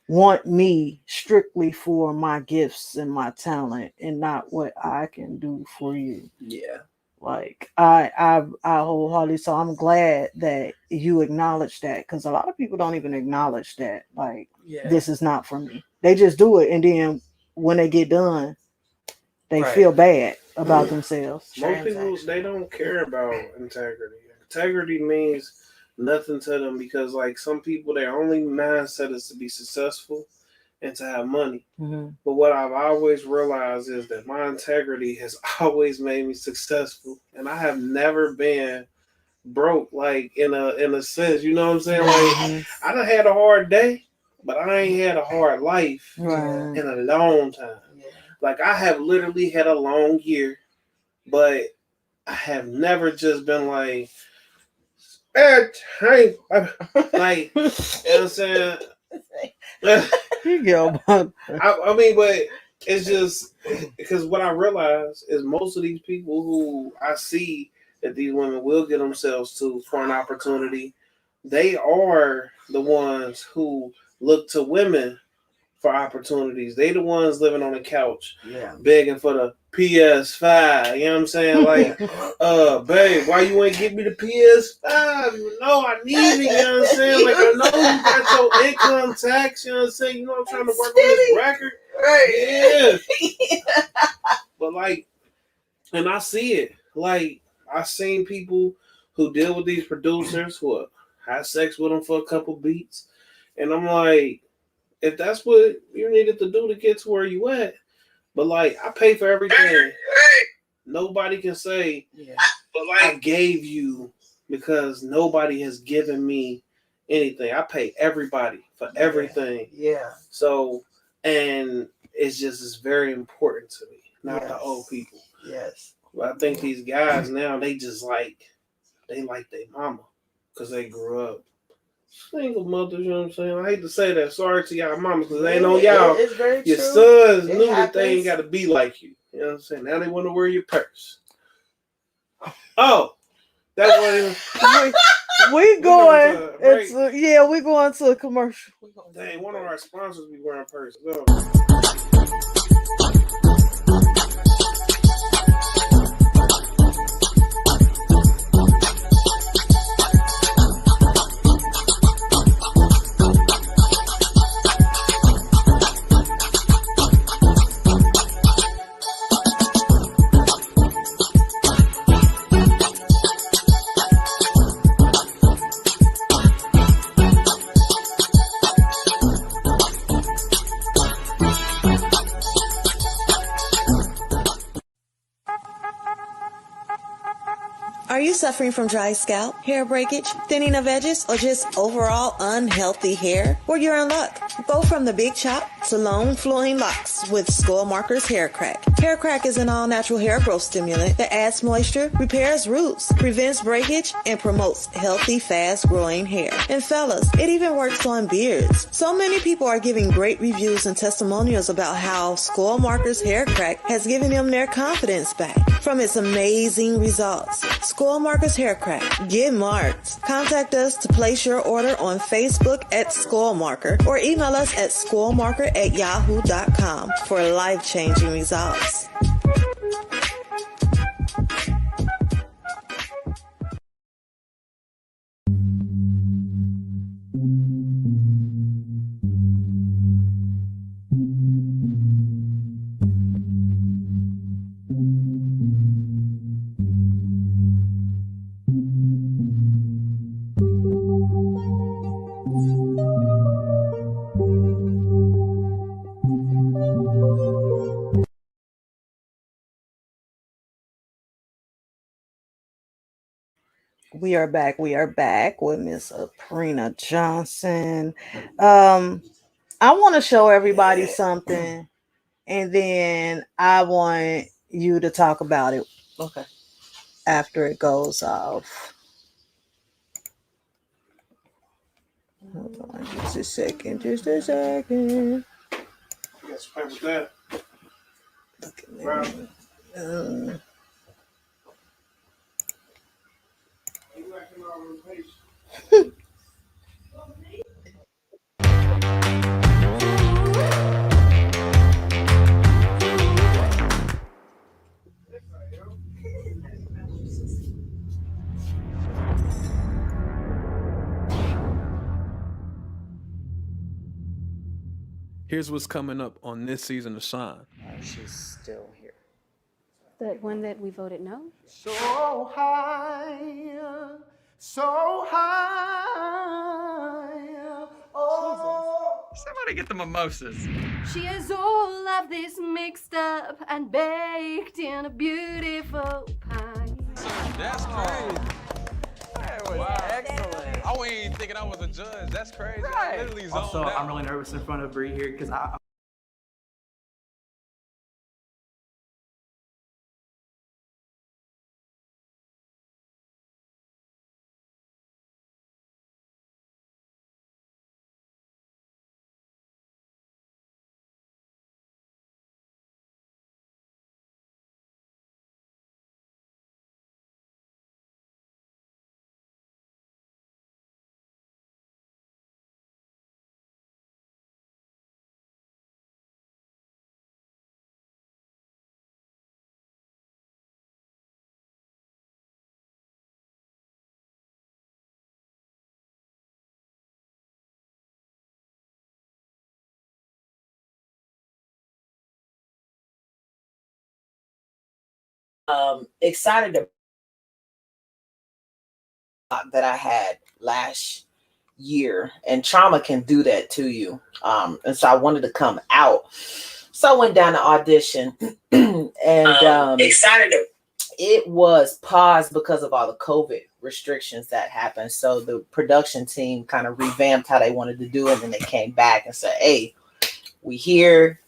want me strictly for my gifts and my talent and not what I can do for you. Yeah. Like, I wholeheartedly, so I'm glad that you acknowledge that, because a lot of people don't even acknowledge that. Like, this is not for me. They just do it, and then when they get done, they feel bad about themselves. Most people, they don't care about integrity. Integrity means nothing to them because, like, some people, their only mindset is to be successful and to have money. Mm-hmm. But what I've always realized is that my integrity has always made me successful, and I have never been broke, like, in a sense. You know what I'm saying? Like, I done had a hard day, but I ain't had a hard life in a long time. Yeah. Like, I have literally had a long year, but I have never just been like, like, you know what I'm saying? I mean, but it's just because what I realize is most of these people who I see that these women will get themselves to for an opportunity, they are the ones who look to women for opportunities. They the ones living on the couch, begging for the PS5. You know what I'm saying? Like, babe, why you ain't give me the PS5? You know I need it. You know what I'm saying? Like, I know you got your income tax. You know what I'm saying? You know I'm trying to work on this record. Right? Yeah. But like, and I see it. Like, I've seen people who deal with these producers who have sex with them for a couple beats, and I'm like, if that's what you needed to do to get to where you at, but like, I pay for everything. Nobody can say, but like, I gave you, because nobody has given me anything. I pay everybody for everything. Yeah. So, and it's very important to me, not the old people. Yes. But I think these guys now, they like their mama. because they grew up single mothers. You know what I'm saying? I hate to say that. Sorry to y'all mamas, because they ain't on y'all. It's very your true. sons knew that they ain't got to be like you. You know what I'm saying? Now they want to wear your purse. Oh, that's what it is. We going. We going to a commercial. Dang, one of our sponsors be wearing purses. Oh. Are you suffering from dry scalp, hair breakage, thinning of edges, or just overall unhealthy hair? Well, you're in luck. Go from the big chop to long flowing locks with Skull Marker's Hair Crack. Hair Crack is an all-natural hair growth stimulant that adds moisture, repairs roots, prevents breakage, and promotes healthy, fast-growing hair. And fellas, it even works on beards. So many people are giving great reviews and testimonials about how Skull Marker's Hair Crack has given them their confidence back from its amazing results. Skull Marker's Hair Crack. Get marked. Contact us to place your order on Facebook at Skull Marker or email us at skullmarker@yahoo.com for life-changing results. We are back. We are back with Miss Aprina Johnson. I want to show everybody something, and then I want you to talk about it. Okay. After it goes off. Hold on, just a second. Just a second. Let's play with that. Look at me. Here's what's coming up on this season of Shine. She's still here. The one that we voted no? So high, so high. Oh. Somebody get the mimosas. She has all of this mixed up and baked in a beautiful pie. That's crazy. That was excellent. I wasn't even thinking I was a judge. That's crazy. Right. I literally zoned Also, out. I'm really nervous in front of Bree here because I excited that I had last year, and trauma can do that to you. And so I wanted to come out. So I went down to audition and excited. It was paused because of all the COVID restrictions that happened. So the production team kind of revamped how they wanted to do it, and they came back and said, "Hey, we here.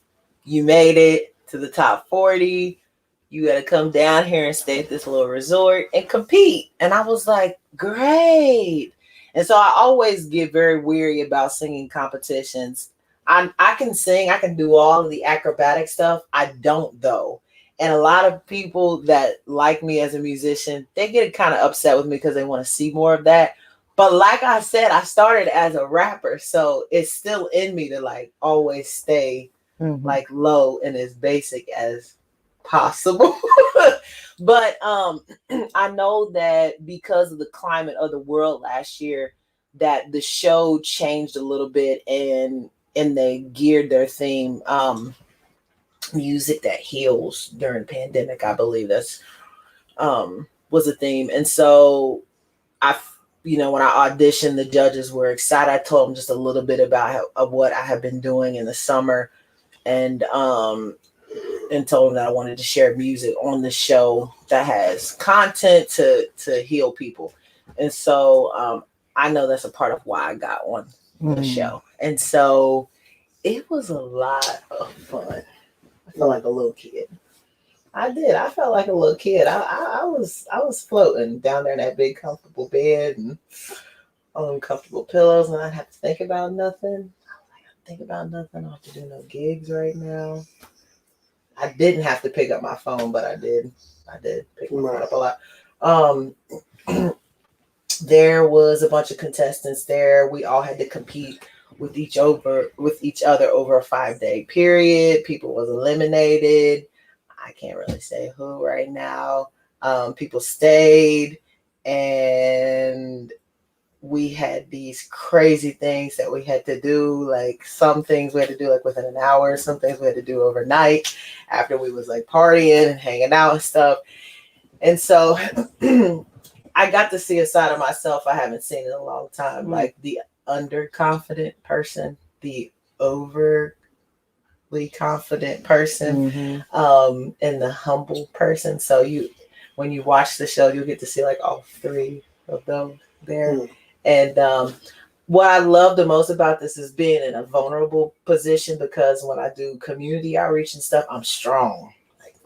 You made it to the top 40. You got to come down here and stay at this little resort and compete." And I was like, great. And so I always get very weary about singing competitions. I can sing, I can do all of the acrobatic stuff. I don't though. And a lot of people that like me as a musician, they get kind of upset with me because they want to see more of that. But like I said, I started as a rapper, so it's still in me to like always stay like low and as basic as possible. But I know that because of the climate of the world last year, that the show changed a little bit and they geared their theme music that heals during the pandemic. I believe that's was a theme. And so when I auditioned, the judges were excited. I told them just a little bit of what I have been doing in the summer, and told them that I wanted to share music on the show that has content to heal people. And so I know that's a part of why I got on the show. And so it was a lot of fun. I felt like a little kid. I did. I felt like a little kid. I was floating down there in that big comfortable bed and all them comfortable pillows, and I didn't have to think about nothing. I was like, I think about nothing. I don't have to do no gigs right now. I didn't have to pick up my phone, but I did. I did pick my phone up a lot. There was a bunch of contestants there. We all had to compete with each other over a 5-day period. People was eliminated. I can't really say who right now. People stayed, and we had these crazy things that we had to do. Like some things we had to do like within an hour. Some things we had to do overnight after we was like partying and hanging out and stuff. And so I got to see a side of myself I haven't seen in a long time. Like the underconfident person, the overly confident person, and the humble person. So when you watch the show, you'll get to see like all three of those there. And what I love the most about this is being in a vulnerable position, because when I do community outreach and stuff, I'm strong. Like,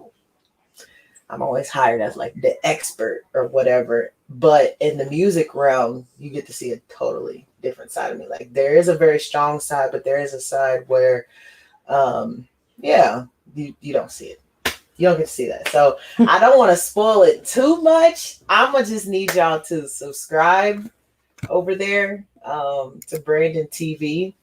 I'm always hired as like the expert or whatever. But in the music realm, you get to see a totally different side of me. Like there is a very strong side, but there is a side where, you don't see it. You don't get to see that. So I don't want to spoil it too much. I'm going to just need y'all to subscribe over there to Brandon TV.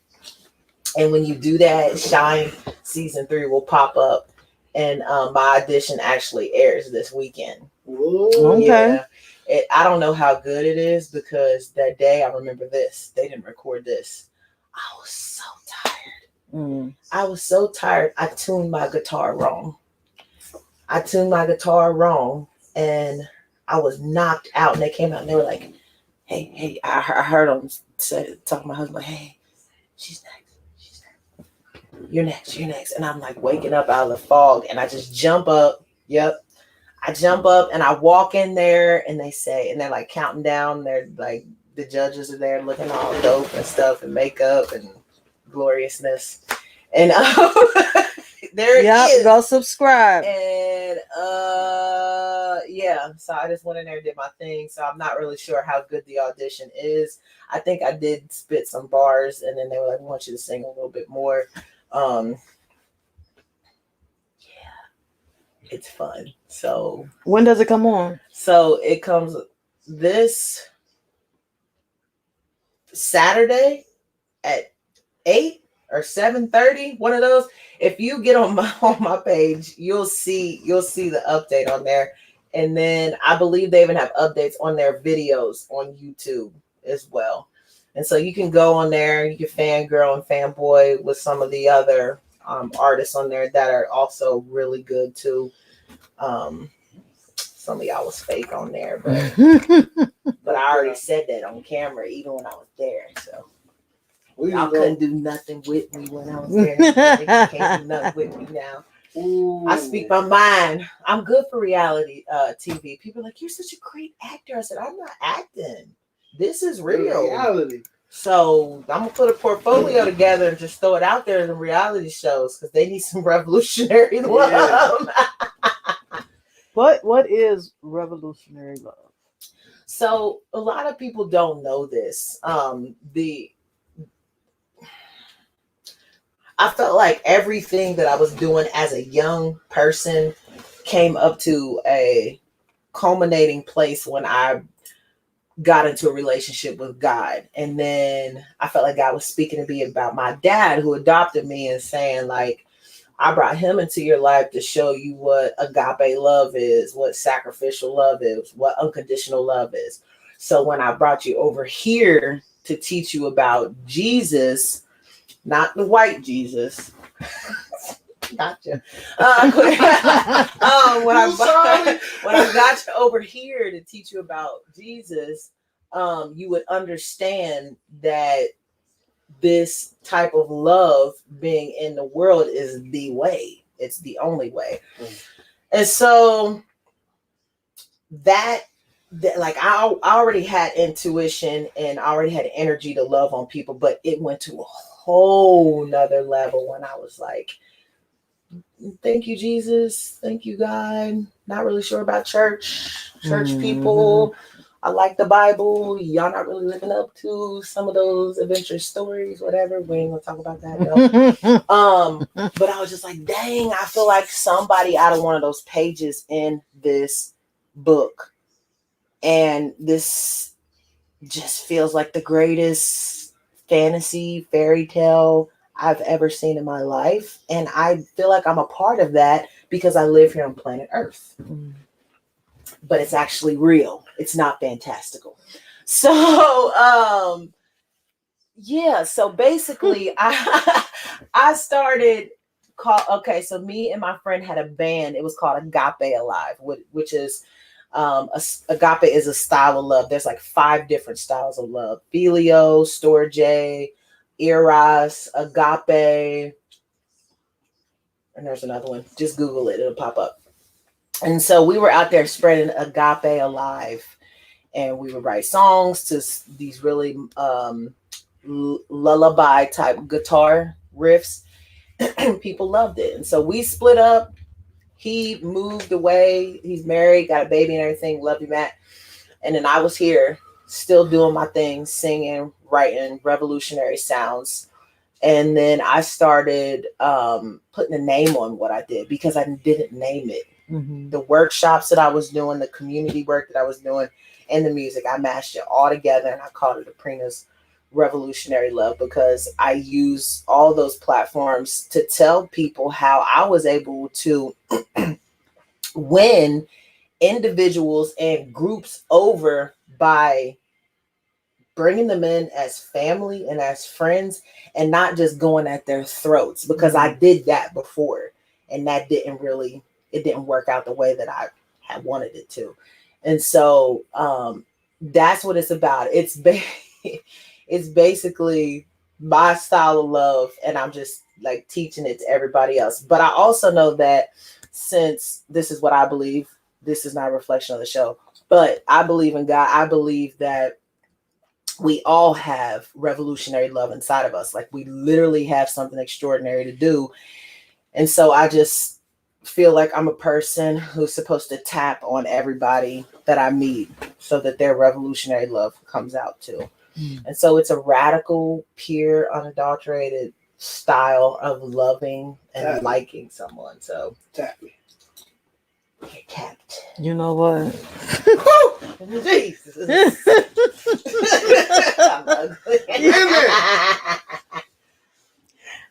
And when you do that, Shine Season 3 will pop up. And my audition actually airs this weekend. Okay. Yeah. I don't know how good it is, because that day I remember this. They didn't record this. I was so tired. I was so tired. I tuned my guitar wrong. And I was knocked out. And they came out and they were like, hey, I heard them talk to my husband, like, hey, she's next. You're next. And I'm like waking up out of the fog, and I just jump up. Yep. I jump up and I walk in there, and they're like counting down. They're like, the judges are there looking all dope and stuff and makeup and gloriousness. And there it is. Go subscribe. And so I just went in there and did my thing. So I'm not really sure how good the audition is. I think I did spit some bars, and then they were like, we want you to sing a little bit more. It's fun. So when does it come on? So it comes this Saturday at 8 or 7:30, one of those. If you get on my page, you'll see the update on there. And then I believe they even have updates on their videos on YouTube as well. And so you can go on there, you can fangirl and fanboy with some of the other artists on there that are also really good too. Some of y'all was fake on there, but I already said that on camera even when I was there. So y'all couldn't do nothing with me when I was there. They can't do nothing with me now. I speak my mind. I'm good for reality TV. People are like, you're such a great actor. I said, I'm not acting. This is real. Reality. So I'm gonna put a portfolio together and just throw it out there in the reality shows, because they need some revolutionary love. What is revolutionary love? So a lot of people don't know this. I felt like everything that I was doing as a young person came up to a culminating place when I got into a relationship with God. And then I felt like God was speaking to me about my dad who adopted me and saying, like, I brought him into your life to show you what agape love is, what sacrificial love is, what unconditional love is. So when I brought you over here to teach you about Jesus, not the white Jesus. Gotcha. When I got you over here to teach you about Jesus, you would understand that this type of love being in the world is the way. It's the only way. And so that like I already had intuition and I already had energy to love on people, but it went to a whole nother level when I was like, thank you, Jesus. Thank you, God. Not really sure about church people. I like the Bible. Y'all not really living up to some of those adventure stories, whatever. We ain't gonna talk about that. No. But I was just like, dang, I feel like somebody out of one of those pages in this book. And this just feels like the greatest fantasy fairy tale I've ever seen in my life. And I feel like I'm a part of that because I live here on planet Earth. But it's actually real. It's not fantastical. So, yeah. So basically, I started so me and my friend had a band. It was called Agape Alive, which is agape is a style of love. There's like 5 different styles of love: Filio, Storge, Eros, Agape, and there's another one. Just Google it; it'll pop up. And so we were out there spreading Agape Alive, and we would write songs to these really lullaby type guitar riffs. People loved it, and so we split up. He moved away. He's married, got a baby and everything. Love you, Matt. And then I was here still doing my thing, singing, writing revolutionary sounds. And then I started putting a name on what I did because I didn't name it. The workshops that I was doing, the community work that I was doing, and the music, I mashed it all together and I called it Aprina's Revolutionary Love because I use all those platforms to tell people how I was able to win individuals and groups over by bringing them in as family and as friends and not just going at their throats, because I did that before and that didn't work out the way that I had wanted it to. And so that's what it's about. It's basically my style of love, and I'm just like teaching it to everybody else. But I also know that since this is what I believe, this is not a reflection of the show, but I believe in God. I believe that we all have revolutionary love inside of us. Like we literally have something extraordinary to do. And so I just feel like I'm a person who's supposed to tap on everybody that I meet so that their revolutionary love comes out too. And so it's a radical, pure, unadulterated style of loving and liking someone. So tap me. You're tapped. You know what? Jesus.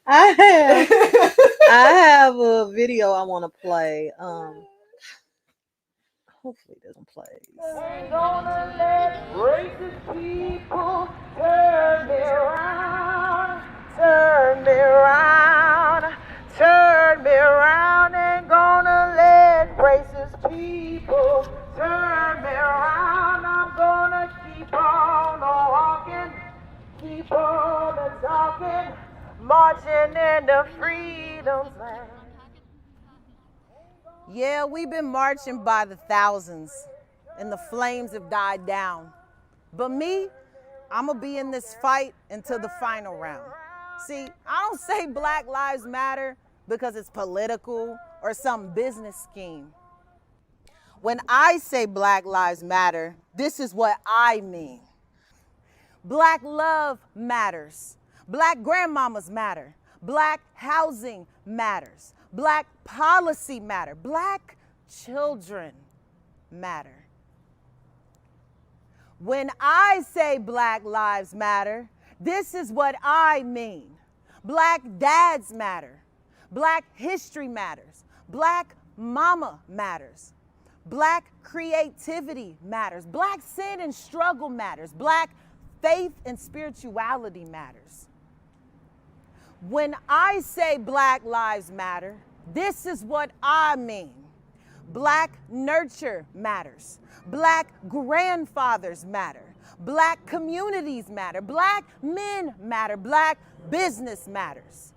I have a video I want to play. Hopefully it doesn't play. Ain't gonna let racist people turn me around, turn me around, turn me around. Ain't gonna let racist people turn me around. I'm gonna keep on walking, keep on talking, marching in the freedom's land. Yeah, we've been marching by the thousands and the flames have died down. But me, I'm gonna be in this fight until the final round. See, I don't say Black Lives Matter because it's political or some business scheme. When I say Black Lives Matter, this is what I mean. Black love matters. Black grandmamas matter. Black housing matters. Black policy matter. Black children matter. When I say Black Lives Matter, this is what I mean. Black dads matter. Black history matters. Black mama matters. Black creativity matters. Black sin and struggle matters. Black faith and spirituality matters. When I say Black Lives Matter, this is what I mean. Black nurture matters. Black grandfathers matter. Black communities matter. Black men matter. Black business matters.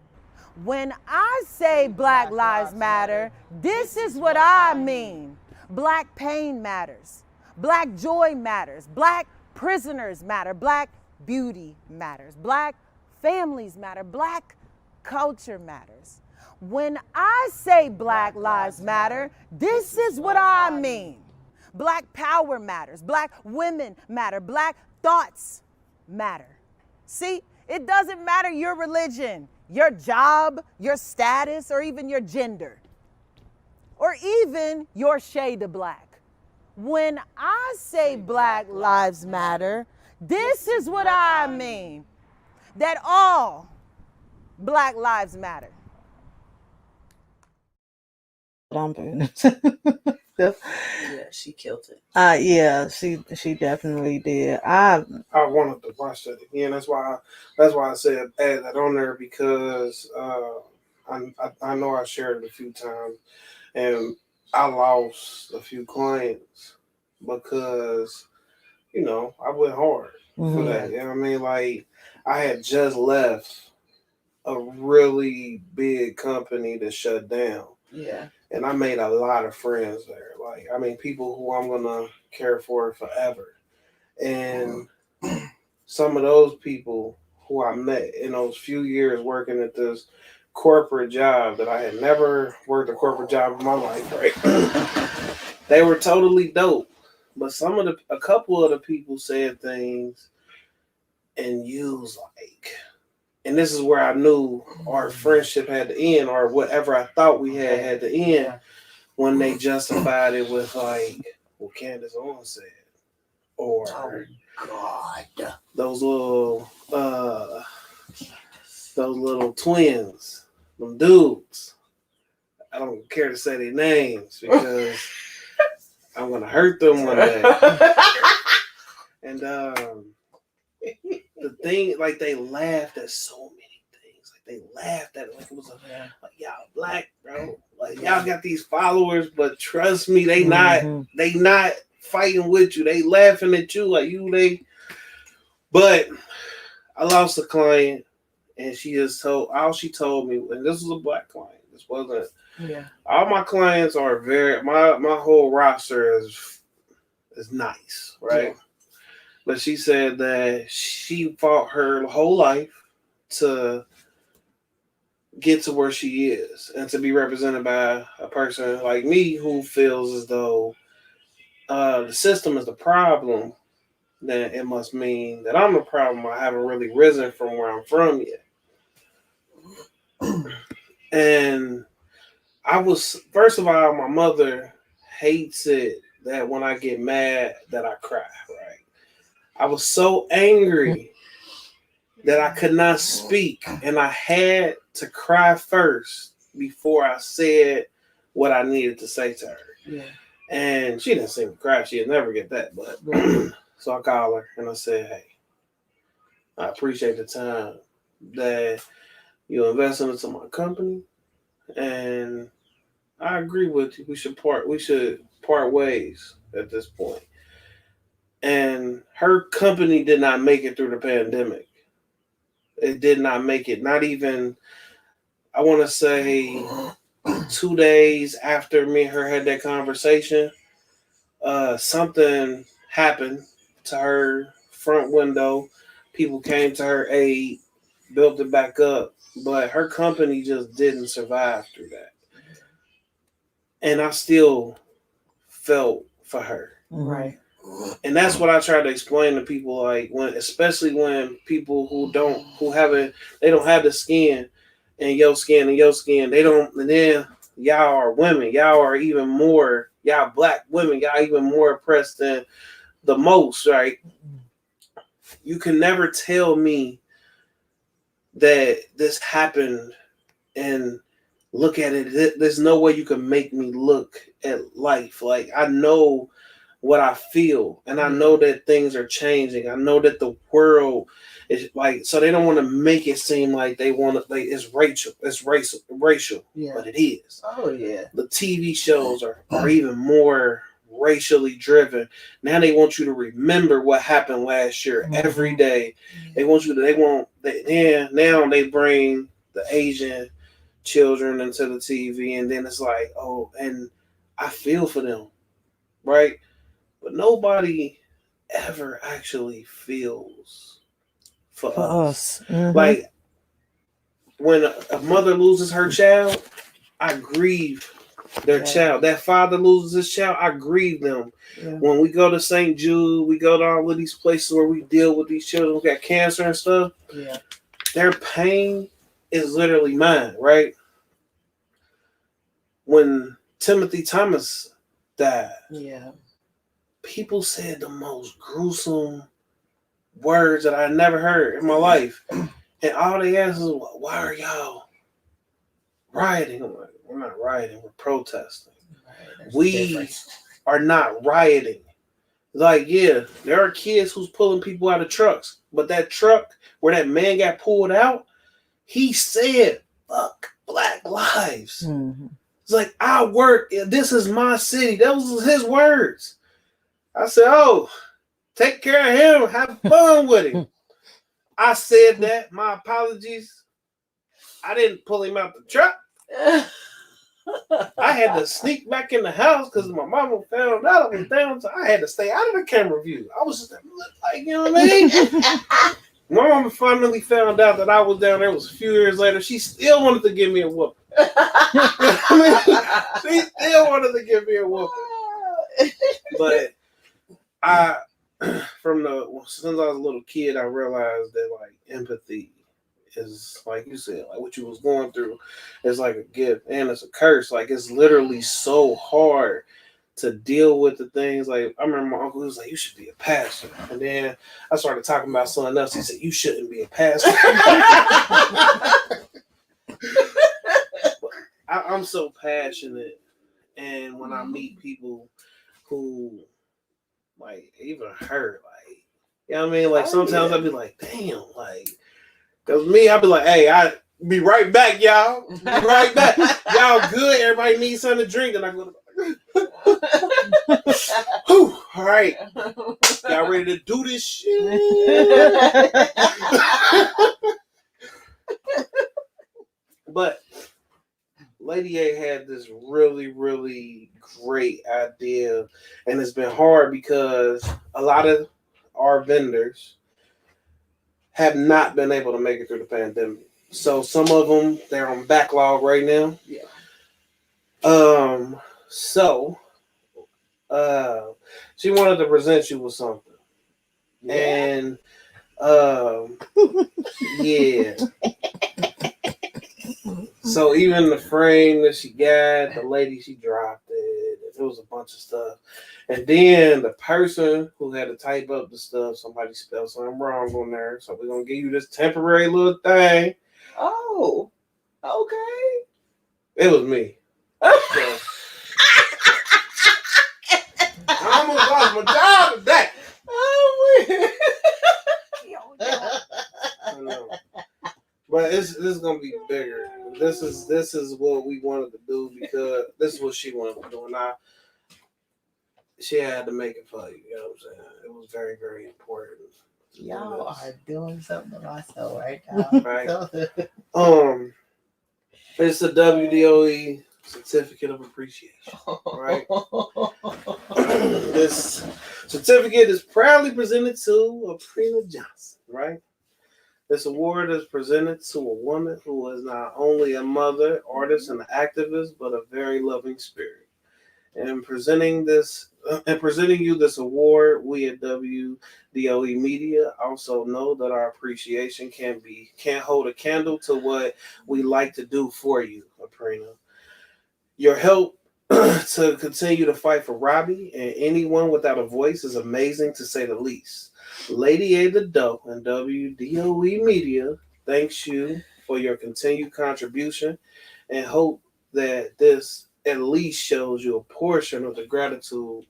When I say Black Lives Matter, this is what I mean. Black pain matters. Black joy matters. Black prisoners matter. Black beauty matters. Black families matter. Black culture matters. When I say Black Lives Matter, this is what I mean. Black power matters. Black women matter. Black thoughts matter. See, it doesn't matter your religion, your job, your status, or even your gender, or even your shade of black. When I say Black Lives Matter, this is what I mean. That all Black lives matter. Yeah, she killed it. Yeah, she definitely did. I wanted to watch that again. That's why I said add that on there, because I know I shared it a few times, and I lost a few clients because I went hard for that. You know what I mean? Like, I had just left a really big company that shut down. Yeah. And I made a lot of friends there. Like, I mean, people who I'm going to care for forever. And some of those people who I met in those few years working at this corporate job that I had never worked a corporate job in my life, right? They were totally dope. But a couple of the people said things, and you was like, and this is where I knew our friendship had to end, or whatever I thought we had to end, when they justified it with, like, well, Candace Owens said, or God, those little twins, them dudes. I don't care to say their names because I'm gonna hurt them one day. And the thing, like, they laughed at so many things. Like, they laughed at it like it was like, y'all black, bro. Like, y'all got these followers, but trust me, they not fighting with you. They laughing at you like But I lost a client, and all she told me, and this was a black client. This wasn't. Yeah. All my clients are my whole roster is nice, right? Yeah. But she said that she fought her whole life to get to where she is, and to be represented by a person like me who feels as though the system is the problem. Then it must mean that I'm the problem. I haven't really risen from where I'm from yet. And first of all, my mother hates it that when I get mad that I cry, right? I was so angry that I could not speak, and I had to cry first before I said what I needed to say to her. Yeah. And she didn't see me cry. She'd never get that, but so I called her and I said, hey, I appreciate the time that you invested into my company, and I agree with you. We should part ways at this point. And her company did not make it through the pandemic. It did not make it. Not even, I want to say, 2 days after me and her had that conversation, something happened to her front window. People came to her aid, built it back up, but her company just didn't survive through that. And I still felt for her. Right. And that's what I try to explain to people, like especially when people who don't have the skin and your skin, they don't, and then y'all are women, y'all are even more, y'all black women, y'all even more oppressed than the most, right? You can never tell me that this happened and look at it. There's no way you can make me look at life. Like, I know what I feel, and I know that things are changing. I know that the world is like, so they don't want to make it seem like they want to, like, it's racial, Yeah. but it is. Oh yeah. The TV shows are even more racially driven. Now they want you to remember what happened last year every day. They want you to, now they bring the Asian children into the TV, and then it's like, oh, and I feel for them, right? But nobody ever actually feels for us. Mm-hmm. Like, when a mother loses her child, I grieve their child. That father loses his child, I grieve them. Yeah. When we go to St. Jude, we go to all of these places where we deal with these children who got cancer and stuff. Yeah. Their pain is literally mine, right? When Timothy Thomas died, Yeah. people said the most gruesome words that I never heard in my life. And all they asked is, why are y'all rioting? I'm like, we're not rioting, we're protesting. Right, We are not rioting. Like, yeah, there are kids who's pulling people out of trucks, but that truck where that man got pulled out, he said, fuck Black lives. Mm-hmm. It's like, I work, this is my city. That was his words. I said, oh, take care of him, have fun with him. I said that, my apologies. I didn't pull him out the truck. I had to sneak back in the house because my mama found out I was down, so I had to stay out of the camera view. I was just like, you know what I mean? My mama finally found out that I was down there. It was a few years later. She still wanted to give me a whooping. She still wanted to give me a whooping. But since I was a little kid, I realized that, like, empathy is, like you said, like what you was going through is like a gift and it's a curse. Like, it's literally so hard to deal with the things. Like, I remember my uncle was like, you should be a pastor. And then I started talking about something else. He said, you shouldn't be a pastor. I'm so passionate. And when I meet people who, like, even her, like, you know what I mean? Like, sometimes I'd be like, damn, like, because me, I'd be like, hey, I be right back, y'all. Be right back. Y'all good? Everybody needs something to drink. And I go, whew, all right. Y'all ready to do this shit? But Lady A had this really, really great idea. And it's been hard because a lot of our vendors have not been able to make it through the pandemic. So some of them, they're on backlog right now. Yeah. She wanted to present you with something. Yeah. And yeah. So even the frame that she got, the lady, she dropped it. It was a bunch of stuff. And then the person who had to type up the stuff, somebody spelled something wrong on there. So we're going to give you this temporary little thing. Oh, okay. It was me. So, I almost lost my job today. Oh, I know. But this is going to be bigger. This is what we wanted to do because this is what she wanted to do. And she had to make it for you. You know what I'm saying? It was very, very important. y'all are doing something also right now. Right. It's the WDOE Certificate of Appreciation. Right. This certificate is proudly presented to Aprina Johnson. Right. This award is presented to a woman who is not only a mother, artist, and activist, but a very loving spirit. And presenting you this award, we at WDOE Media also know that our appreciation can't hold a candle to what we like to do for you, Aprina. Your help to continue to fight for Robbie and anyone without a voice is amazing, to say the least. Lady A the Doe and WDOE Media thanks you for your continued contribution and hope that this at least shows you a portion of the gratitude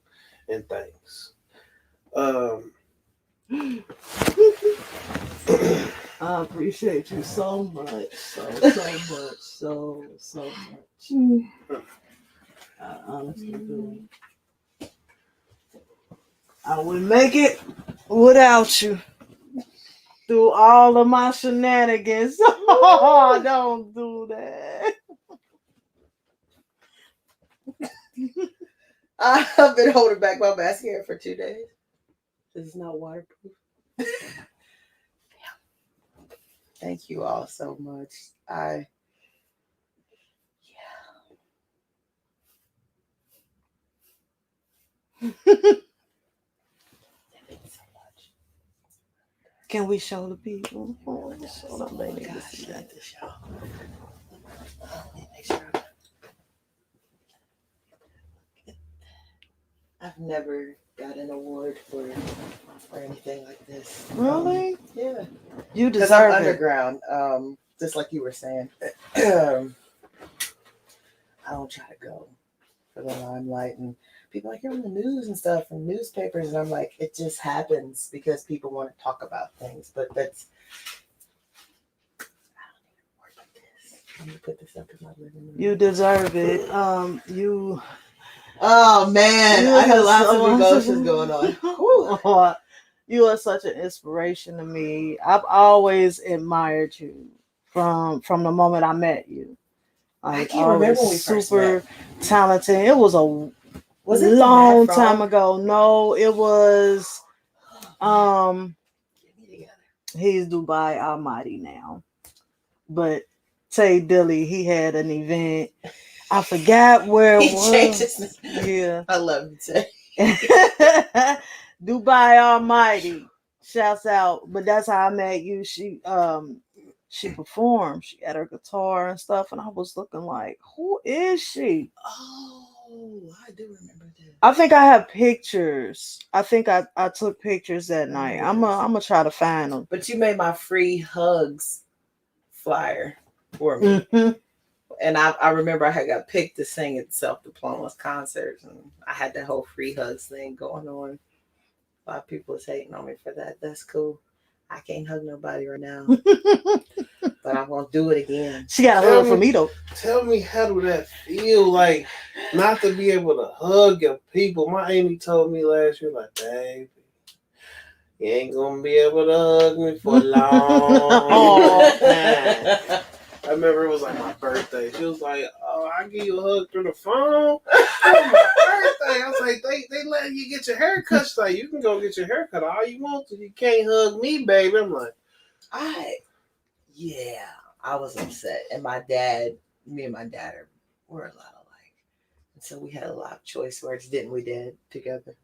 and thanks. Um, I appreciate you so much, so much. I honestly do. I would make it without you. Through all of my shenanigans. Oh, don't do that. I've been holding back my mascara for 2 days. It's not waterproof. Thank you all so much. Can we show the people? Oh, show them, baby. Gosh, got this, y'all. Make sure. I've never got an award for anything like this. Really? Yeah. You Because I'm deserve it. underground. Just like you were saying. I don't try to go for the limelight, and people are like, you're on the news and stuff and newspapers, and I'm like, it just happens because people want to talk about things. But that's, I don't even work like this. I'm gonna put this up in my living room. You deserve it. You. Oh man, I got lots of emotions going on. You are such an inspiration to me. I've always admired you from the moment I met you. I can't remember when we first met. Super talented. It was a long time ago. No, it was he's Dubai Almighty now. But Tay Dilly, he had an event. I forgot where it was. Yeah. I love you, Tay. Dubai Almighty. Shouts out. But that's how I met you. She performed. She had her guitar and stuff, and I was looking like, who is she? Oh, I do remember that. I think I have pictures. I think I took pictures that night. I'm gonna try to find them. But you made my free hugs flyer for me. Mm-hmm. And I remember I had got picked to sing at Self Diploma's concerts, and I had that whole free hugs thing going on. A lot of people was hating on me for that. That's cool. I can't hug nobody right now. But I'm gonna do it again. She got a hug for me though. Tell me, how do that feel, like not to be able to hug your people? My Amy told me last year, like, baby, you ain't gonna be able to hug me for a long time. I remember it was like my birthday. She was like, "Oh, I give you a hug through the phone." It was my birthday. I was like, "They letting you get your hair cut." She's like, "You can go get your hair cut all you want to. You can't hug me, baby." I'm like, I was upset. And me and my dad were a lot alike. And so we had a lot of choice words, didn't we, Dad, together?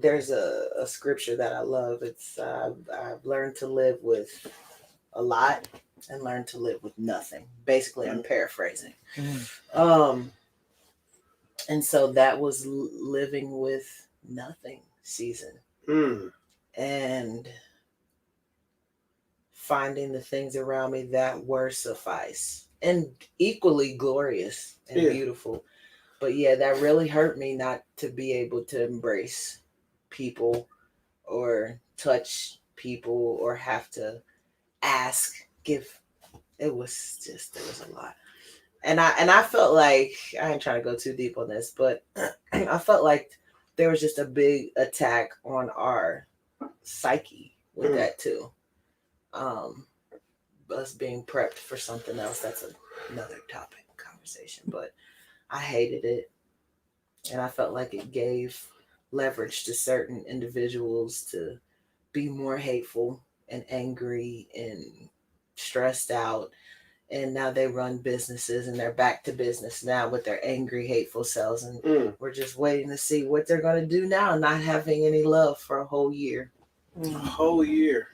There's a scripture that I love. It's I've learned to live with a lot and learned to live with nothing. Basically, I'm paraphrasing. And so that was living with nothing season. And finding the things around me that were suffice and equally glorious and beautiful. But yeah, that really hurt me not to be able to embrace people or touch people or have to give. It was a lot. And I felt like, I ain't trying to go too deep on this, but I felt like there was just a big attack on our psyche with that too. Us being prepped for something else. That's another topic conversation, but I hated it. And I felt like it gave leverage to certain individuals to be more hateful and angry and stressed out and now they run businesses, and they're back to business now with their angry, hateful selves. And we're just waiting to see what they're going to do now, not having any love for a whole year. A whole year.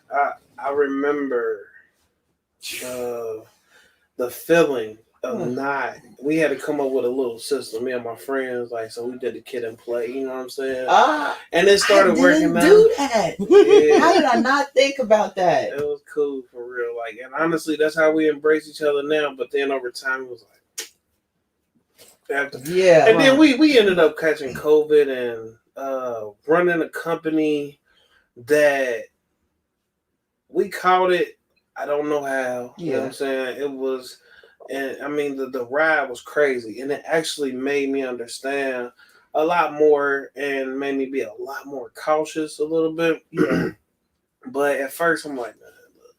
I remember the feeling of not. We had to come up with a little system. Me and my friends, like, so we did the kid and play. You know what I'm saying? And it started working. Do that. Yeah. How did I not think about that? It was cool for real. Like, and honestly, that's how we embrace each other now. But then over time, it was like, yeah. And then we ended up catching COVID and running a company that we caught it. I don't know how. You know what I'm saying? It was. And I mean, the ride was crazy, and it actually made me understand a lot more and made me be a lot more cautious a little bit. Yeah. But at first, I'm like, man, look,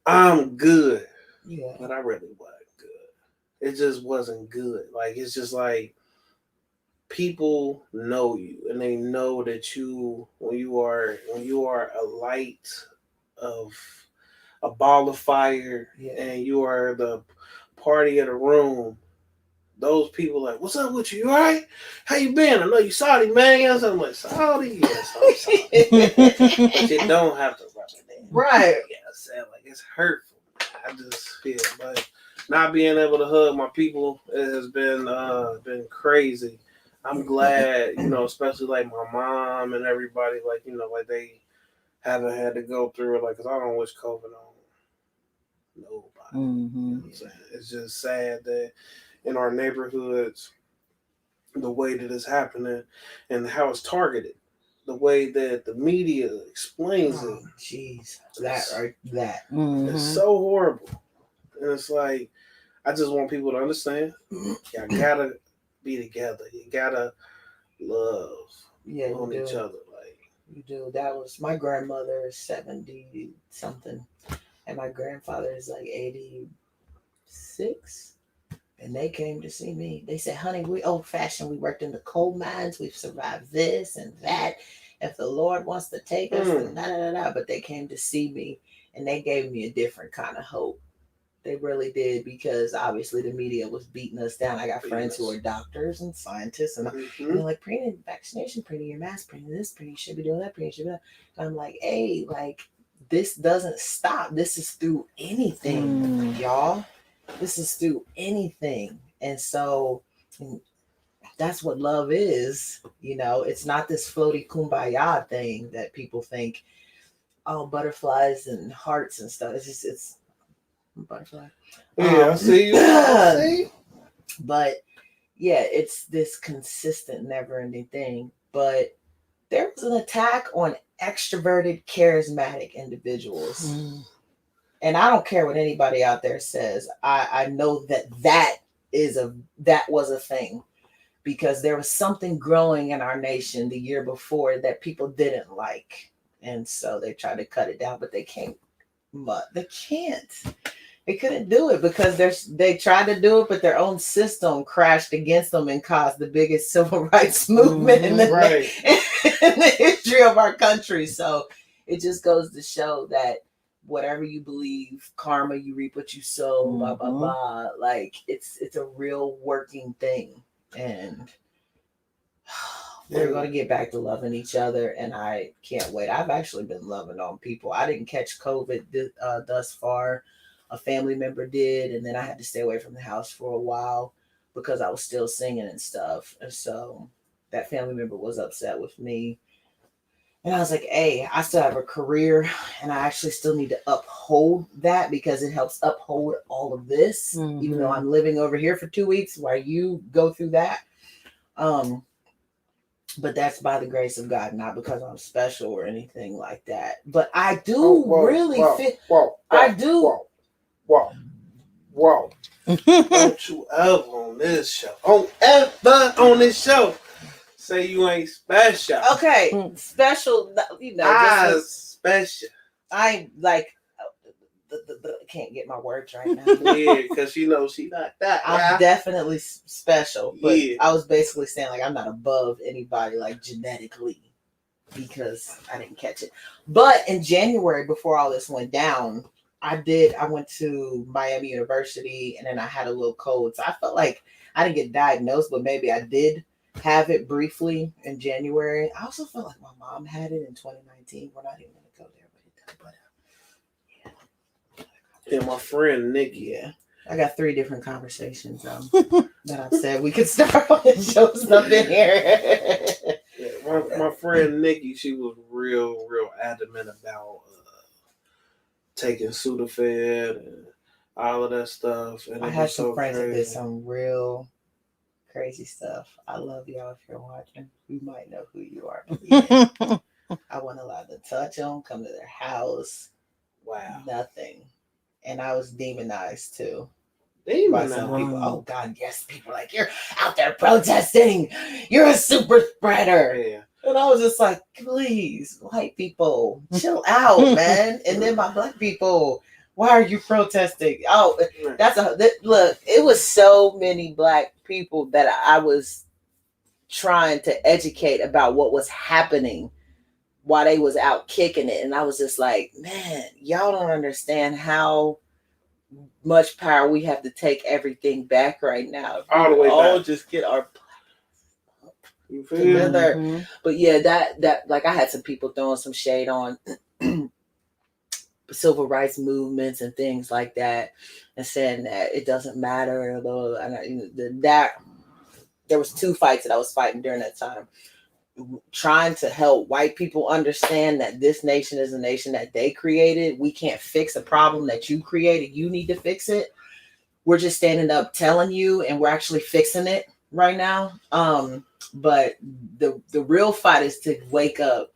I'm good. Yeah. But I really wasn't good. It just wasn't good. Like, it's just like people know you, and they know that you, when you are a light of a ball of fire, and you are the party of the room. Those people like, what's up with you? You all right? How you been? I know you Saudi, man. I'm like, Saudi? Yes, I'm Saudi. But you don't have to rub it in. Right. Yeah, I said, like, it's hurtful. I just feel, but not being able to hug my people, it has been crazy. I'm glad, especially like my mom and everybody, like, like they haven't had to go through it, like, because I don't wish COVID on nobody. Mm-hmm. It's just sad that in our neighborhoods, the way that it's happening and how it's targeted, the way that the media explains it. Jeez, that. Mm-hmm. It's so horrible. And it's like, I just want people to understand, y'all gotta be together. You gotta love on each other. You do. That was my grandmother is 70 something, and my grandfather is like 86. And they came to see me. They said, honey, we old fashioned. We worked in the coal mines. We've survived this and that. If the Lord wants to take us, then but they came to see me, and they gave me a different kind of hope. They really did, because obviously the media was beating us down. I got friends who are doctors and scientists, and they're like, Prina, vaccination, Prina, your mask, Prina, this, Prina, you should be doing that, Prina, you should be doing that. And I'm like, hey, like, this doesn't stop. This is through anything, y'all. This is through anything. And so that's what love is. It's not this floaty kumbaya thing that people think, oh, butterflies and hearts and stuff. It's just, it's butterfly. Yeah, I see you. I see. But yeah, it's this consistent, never-ending thing. But there was an attack on extroverted, charismatic individuals. And I don't care what anybody out there says. I know that was a thing, because there was something growing in our nation the year before that people didn't like. And so they tried to cut it down, but they can't. They can't. They couldn't do it because they tried to do it, but their own system crashed against them and caused the biggest civil rights movement in the history of our country. So it just goes to show that whatever you believe, karma, you reap what you sow, blah, blah, blah. Like, it's a real working thing. And we're going to get back to loving each other, and I can't wait. I've actually been loving on people. I didn't catch COVID thus far. A family member did, and then I had to stay away from the house for a while because I was still singing and stuff. And so that family member was upset with me. And I was like, hey, I still have a career, and I actually still need to uphold that, because it helps uphold all of this, even though I'm living over here for 2 weeks while you go through that. But that's by the grace of God, not because I'm special or anything like that. But I do I do. Whoa. Don't you ever on this show say you ain't special. Okay, special, special. I like, can't get my words right now. Yeah, because she knows she not that. I'm definitely special, but I was basically saying, like, I'm not above anybody, like, genetically, because I didn't catch it. But in January, before all this went down, I went to Miami University, and then I had a little cold. So I felt like I didn't get diagnosed, but maybe I did have it briefly in January. I also felt like my mom had it in 2019. We're not even going to go there, but yeah, my friend Nikki. Yeah. I got 3 different conversations that I've said we could start on the show stuff in here. Yeah, my friend Nikki, she was real adamant about taking Sudafed and all of that stuff. And I had some friends that did some real crazy stuff. I love y'all if you're watching. You might know who you are. But yeah, I wasn't allowed to touch them, come to their house. Wow. Nothing. And I was demonized too. By some people. Oh God, yes. People are like, you're out there protesting. You're a super spreader. Yeah. And I was just like, please, white people, chill out, man. And then my black people, why are you protesting? Oh, look, it was so many black people that I was trying to educate about what was happening while they was out kicking it. And I was just like, man, y'all don't understand how much power we have to take everything back right now. All the way back. Just get our together. Mm-hmm. But yeah, that like I had some people throwing some shade on civil rights movements and things like that, and saying that it doesn't matter. That there was 2 fights that I was fighting during that time, trying to help white people understand that this nation is a nation that they created. We can't fix a problem that you created. You need to fix it. We're just standing up telling you, and we're actually fixing it right now. But the real fight is to wake up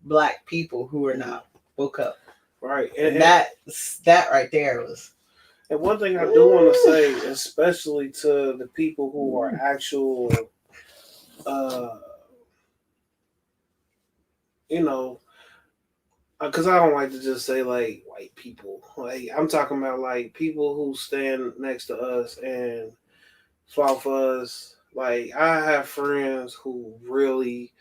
black people who are not woke up. Right. And that right there was. And one thing I do want to say, especially to the people who are actual, because I don't like to just say like white people. Like I'm talking about like people who stand next to us and fought for us. Like I have friends who really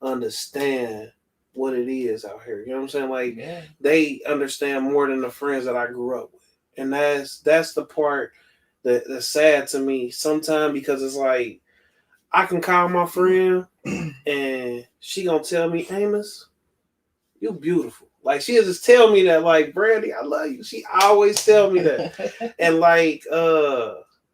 understand what it is out here. You know what I'm saying? Like they understand more than the friends that I grew up with. And that's the part that's sad to me sometimes, because it's like I can call my friend and she gonna tell me, Amos, you beautiful. Like she'll just tell me that, like, Brandy, I love you. She always tell me that. And like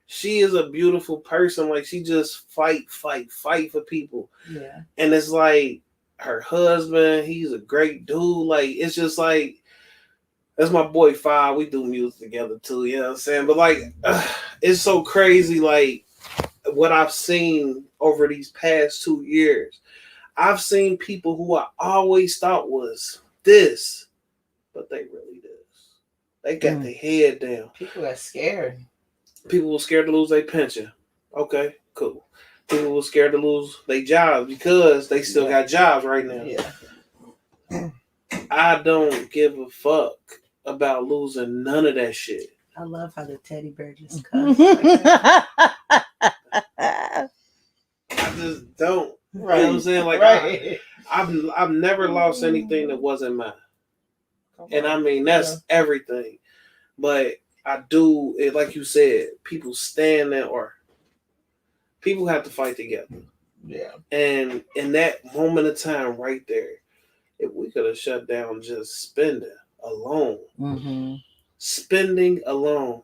she is a beautiful person. Like she just fight for people. Yeah. And it's like her husband, he's a great dude. Like it's just like, that's my boy Five. We do music together too, you know what I'm saying? But like it's so crazy, like what I've seen over these past 2 years. I've seen people who I always thought was this, but they really this. They got their head down. People got scared. People were scared to lose their pension. Okay, cool. People were scared to lose their jobs because they still got jobs right now. Yeah. I don't give a fuck about losing none of that shit. I love how the teddy bear just cuts. I just don't. Right. You know what I'm saying? Like right. I've never lost anything that wasn't mine. And I mean that's everything. But I do it, like you said, people stand there, or people have to fight together. Yeah. And in that moment of time right there, if we could have shut down just spending alone. Mm-hmm. Spending alone.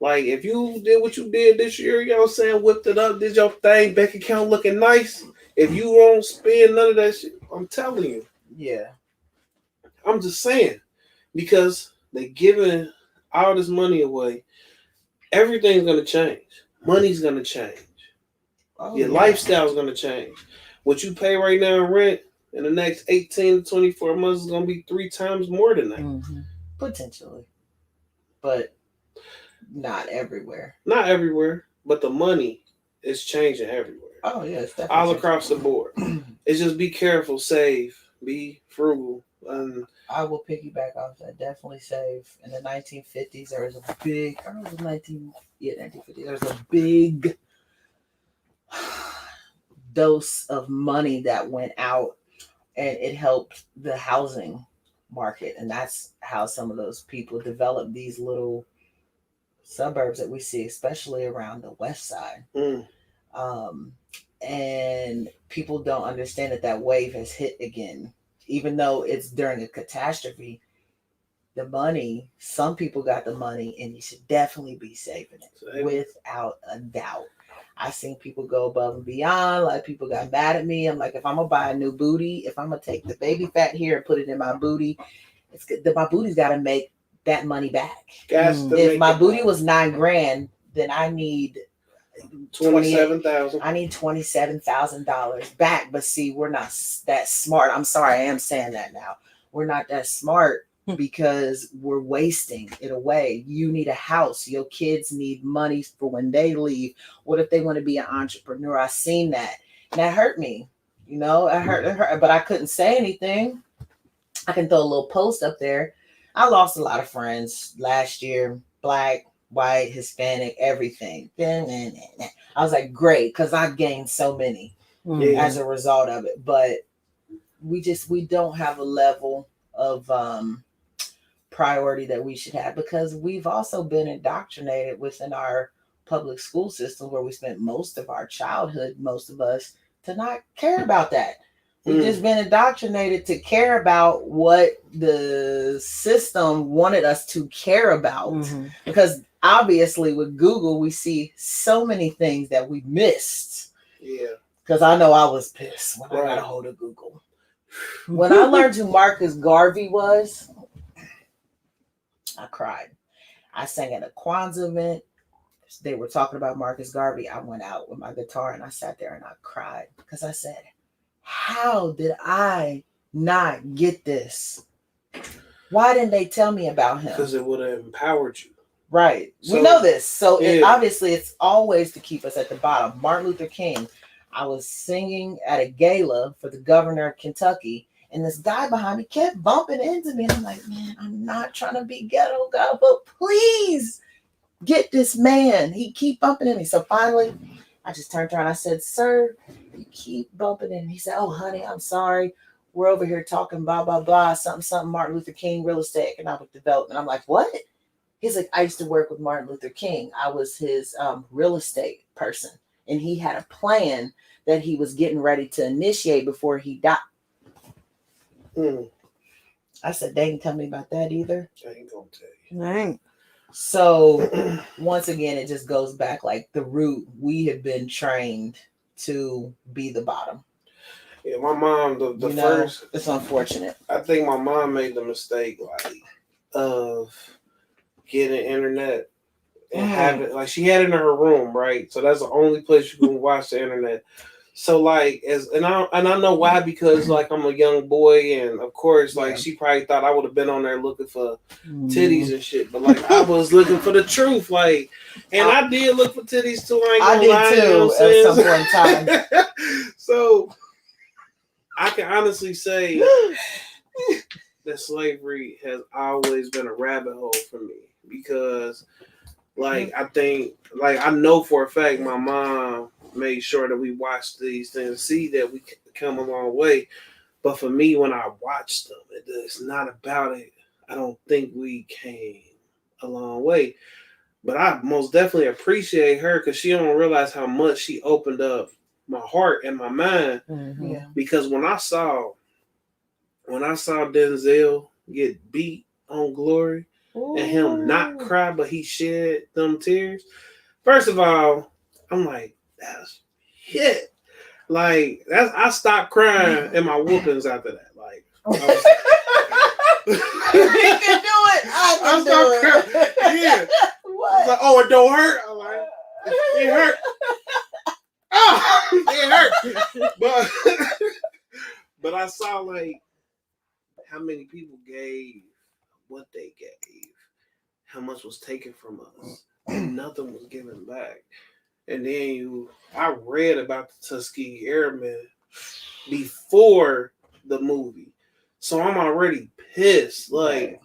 Like if you did what you did this year, you know what I'm saying, whipped it up, did your thing, bank account looking nice. If you don't spend none of that shit, I'm telling you. Yeah. I'm just saying. Because they giving all this money away, everything's gonna change. Money's gonna change. Your lifestyle's gonna change. What you pay right now in rent in the next 18 to 24 months is gonna be 3 times more than that. Mm-hmm. Potentially. But not everywhere. Not everywhere, but the money is changing everywhere. Oh yeah, it's definitely all across the board. It's just be careful, save, be frugal. I will piggyback off that. Definitely save. In the 1950s, there was a big. I don't know, 1950s. There was a big dose of money that went out, and it helped the housing market, and that's how some of those people develop these little suburbs that we see, especially around the west side. And people don't understand that wave has hit again, even though it's during a catastrophe. The money, some people got the money, and you should definitely be saving it without a doubt. I seen people go above and beyond. Like, people got mad at me. I'm like, if I'm gonna buy a new booty, if I'm gonna take the baby fat here and put it in my booty, it's good. My booty's got to make that money back. If my booty was $9,000, then I need $27,000. I need $27,000 back. But see, we're not that smart. I'm sorry, I am saying that now. We're not that smart because we're wasting it away. You need a house. Your kids need money for when they leave. What if they want to be an entrepreneur? I seen that. And that hurt me. You know, it hurt, but I couldn't say anything. I can throw a little post up there. I lost a lot of friends last year, Black, white, Hispanic, everything. I was like, great, because I gained so many as a result of it. But we don't have a level of priority that we should have, because we've also been indoctrinated within our public school system, where we spent most of our childhood, most of us, to not care about that. We've just been indoctrinated to care about what the system wanted us to care about. Because obviously with Google, we see so many things that we missed. Yeah. Because I know I was pissed when I got a hold of Google. When I learned who Marcus Garvey was, I cried. I sang at a Kwanzaa event. They were talking about Marcus Garvey. I went out with my guitar and I sat there and I cried, because I said, how did I not get this? Why didn't they tell me about him? Because it would have empowered you. Right. So, we know this. So obviously it's always to keep us at the bottom. Martin Luther King. I was singing at a gala for the governor of Kentucky, and this guy behind me kept bumping into me. And I'm like, man, I'm not trying to be ghetto, God, but please get this man. He keep bumping into me. So finally, I just turned around. I said, sir, you keep bumping in. He said, oh, honey, I'm sorry. We're over here talking blah, blah, blah, something, Martin Luther King, real estate, economic development. I'm like, what? He's like, I used to work with Martin Luther King. I was his real estate person. And he had a plan that he was getting ready to initiate before he died. I said, they didn't tell me about that either. I ain't gonna tell you. Dang. So once again, it just goes back like the root. We have been trained to be the bottom. Yeah, my mom, the first. It's unfortunate. I think my mom made the mistake of getting internet and having, like, she had it in her room, right? So that's the only place you can watch the internet. So like, and I know why, because like I'm a young boy, and of course like she probably thought I would have been on there looking for titties and shit, but like I was looking for the truth, like, and I did look for titties too. I did too, you know at some point in time. So I can honestly say that slavery has always been a rabbit hole for me, because like I think, like I know for a fact my mom made sure that we watched these things, see that we come a long way. But for me, when I watched them, it's not about it. I don't think we came a long way. But I most definitely appreciate her, because she don't realize how much she opened up my heart and my mind. Because when I saw Denzel get beat on Glory, and him not cry, but he shed them tears. First of all, I'm like, that's shit. Like, I stopped crying in my whoopings after that. Like, he can do it. I stopped crying. Yeah. What? Like, oh, it don't hurt. I'm like, it hurt. Oh, it hurt. But I saw like how many people gave what they gave, how much was taken from us, and nothing was given back. And then I read about the Tuskegee Airmen before the movie, so I'm already pissed. Like,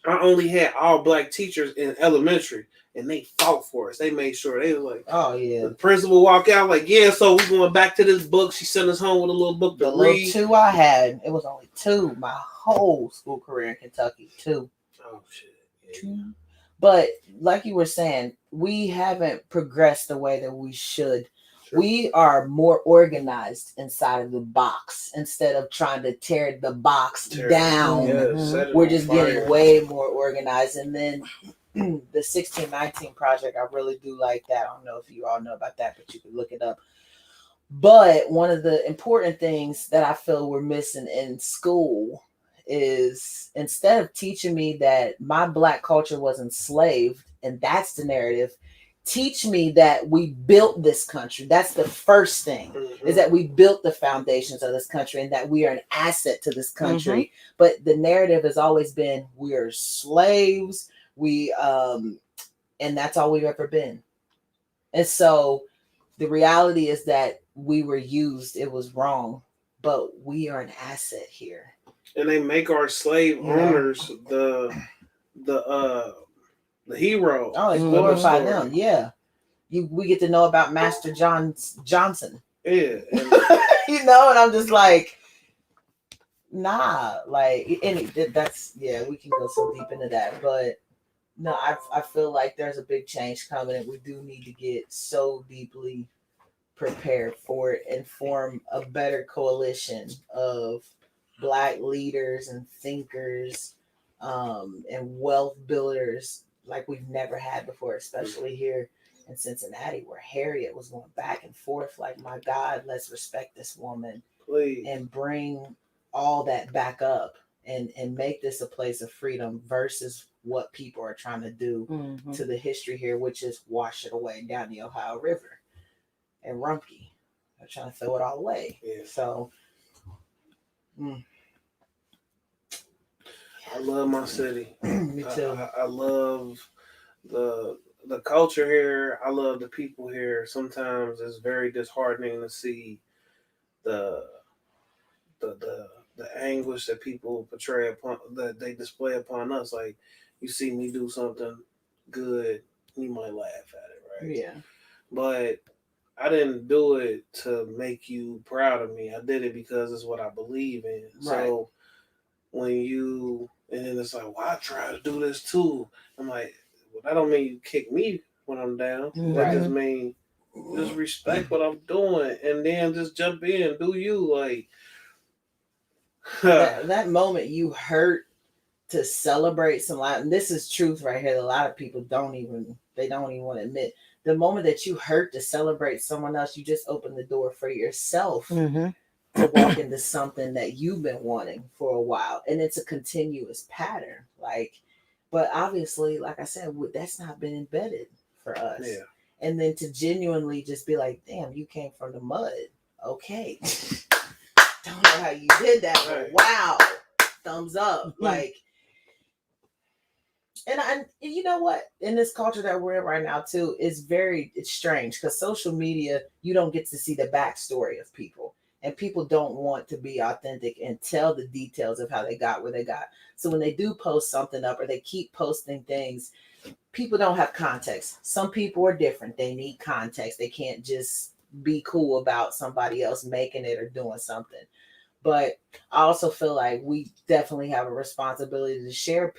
I only had all black teachers in elementary. and they fought for us. They made sure they was like, oh yeah. The principal walk out like, yeah, so we going back to this book. She sent us home with a little book to read. The 2 I had, it was only 2 my whole school career in Kentucky. 2. Oh shit. Yeah. But like you were saying, we haven't progressed the way that we should. Sure. We are more organized inside of the box instead of trying to tear the box down. Yeah, we're just getting way more organized. And then the 1619 project, I really do like that. I don't know if you all know about that, but you can look it up. But one of the important things that I feel we're missing in school is, instead of teaching me that my Black culture was enslaved and that's the narrative, teach me that we built this country. That's the first thing, is that we built the foundations of this country and that we are an asset to this country. But the narrative has always been we're slaves. And that's all we've ever been. And so the reality is that we were used. It was wrong, but we are an asset here. And they make our slave owners the hero. Oh, they glorify them. Yeah, we get to know about Master Johnson. Yeah, and I'm just like, nah, like, and that's we can go so deep into that, but no, I feel like there's a big change coming, and we do need to get so deeply prepared for it and form a better coalition of Black leaders and thinkers and wealth builders like we've never had before, especially here in Cincinnati, where Harriet was going back and forth like, my God, let's respect this woman. Please. And bring all that back up and make this a place of freedom versus what people are trying to do to the history here, which is wash it away down the Ohio River and Rumpke. They're trying to throw it all away. Yeah. So I love my city. Me too. I love the culture here. I love the people here. Sometimes it's very disheartening to see the anguish that people portray upon, that they display upon us. Like, you see me do something good, you might laugh at it, right? Yeah. But I didn't do it to make you proud of me. I did it because it's what I believe in. Right. So and then it's like, well, I try to do this too. I'm like, well, that don't mean you kick me when I'm down. Right. That just mean just respect what I'm doing, and then just jump in, do you, like. that moment you hurt to celebrate some life, and this is truth right here that a lot of people don't even want to admit. The moment that you hurt to celebrate someone else, you just open the door for yourself to walk into something that you've been wanting for a while. And it's a continuous pattern. But obviously, like I said, that's not been embedded for us. Yeah. And then to genuinely just be like, damn, you came from the mud. Okay. Don't know how you did that, but wow. Thumbs up. And you know what? In this culture that we're in right now too, it's strange because social media, you don't get to see the backstory of people. And people don't want to be authentic and tell the details of how they got where they got. So when they do post something up or they keep posting things, people don't have context. Some people are different. They need context. They can't just be cool about somebody else making it or doing something. But I also feel like we definitely have a responsibility to share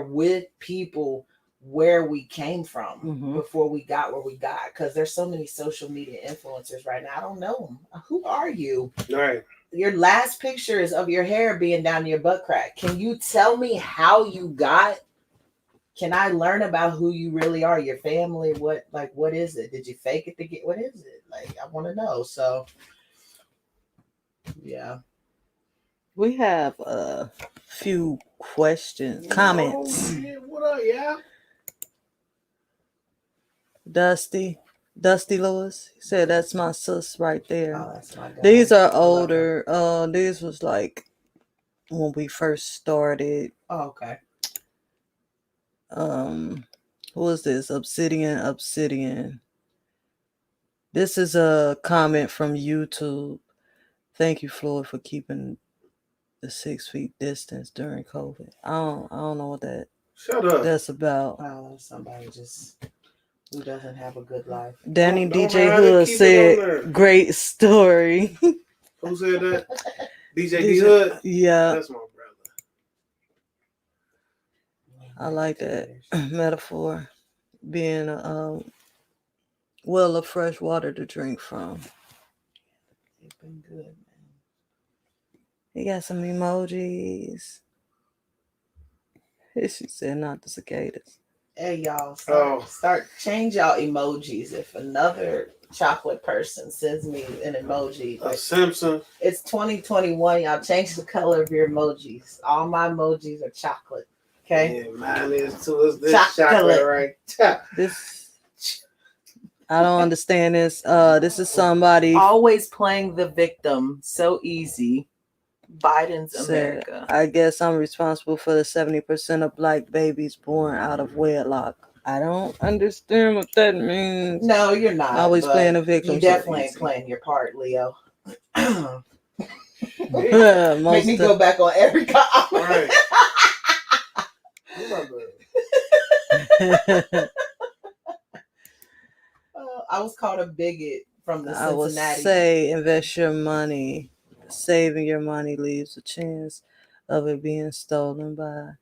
with people where we came from before we got where we got, because there's so many social media influencers right now. I don't know them. Who are you? Right. Your last picture is of your hair being down your butt crack. Can you tell me how you got? Can I learn about who you really are? Your family? What is it? Did you fake it to get? What is it? I want to know. So yeah. We have a few comments. What up, yeah? Dusty Lewis, he said, that's my sis right there. Oh, that's my guy. These are older. These was like when we first started. Oh, okay. Who is this? Obsidian. This is a comment from YouTube. Thank you, Floyd, for keeping the 6 feet distance during COVID. I don't know what that Shut up. That's about. Somebody just who doesn't have a good life. Danny Don't DJ hide it, Hood keep it on there. said, "Great story." Who said that? DJ D Hood? Yeah. That's my brother. I like that metaphor. Being a well of fresh water to drink from. It's been good, man. He got some emojis. She said, "Not the cicadas." Hey y'all, start change y'all emojis. If another chocolate person sends me an emoji, a Simpson. It's 2021. Y'all change the color of your emojis. All my emojis are chocolate. Okay. Yeah, mine is too. It's this chocolate right. This I don't understand this. This is somebody always playing the victim. So easy. Biden's said, America. I guess I'm responsible for the 70% of black babies born out of wedlock. I don't understand what that means. No, you're not. Always playing a victim. You definitely ain't playing your part, Leo. Make me go back on every comment. Right. I was called a bigot from the Cincinnati. I would say invest your money. Saving your money leaves a chance of it being stolen by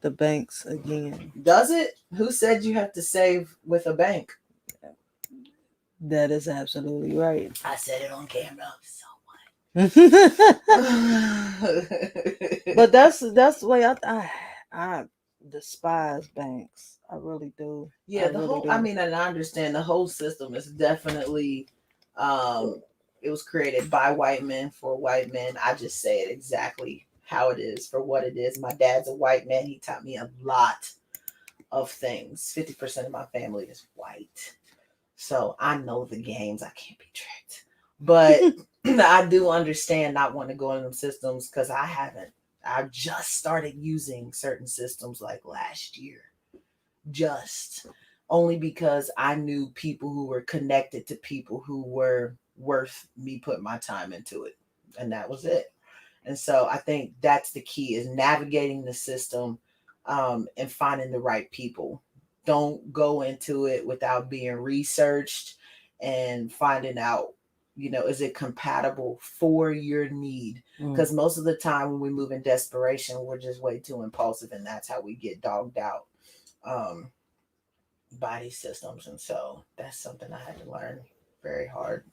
the banks again. Does it? Who said you have to save with a bank? That is absolutely right. I said it on camera. So what? But that's the way I despise banks. I really do. Yeah, I mean, and I understand the whole system is definitely it was created by white men for white men. I just say it exactly how it is for what it is. My dad's a white man. He taught me a lot of things. 50% of my family is white. So I know the games. I can't be tricked. But I do understand not wanting to go in them systems because I haven't. I just started using certain systems like last year. Just only because I knew people who were connected to people who were worth me putting my time into it. And that was it. And so I think that's the key is navigating the system and finding the right people. Don't go into it without being researched and finding out, is it compatible for your need? Because most of the time when we move in desperation, we're just way too impulsive, and that's how we get dogged out by these systems. And so that's something I had to learn very hard.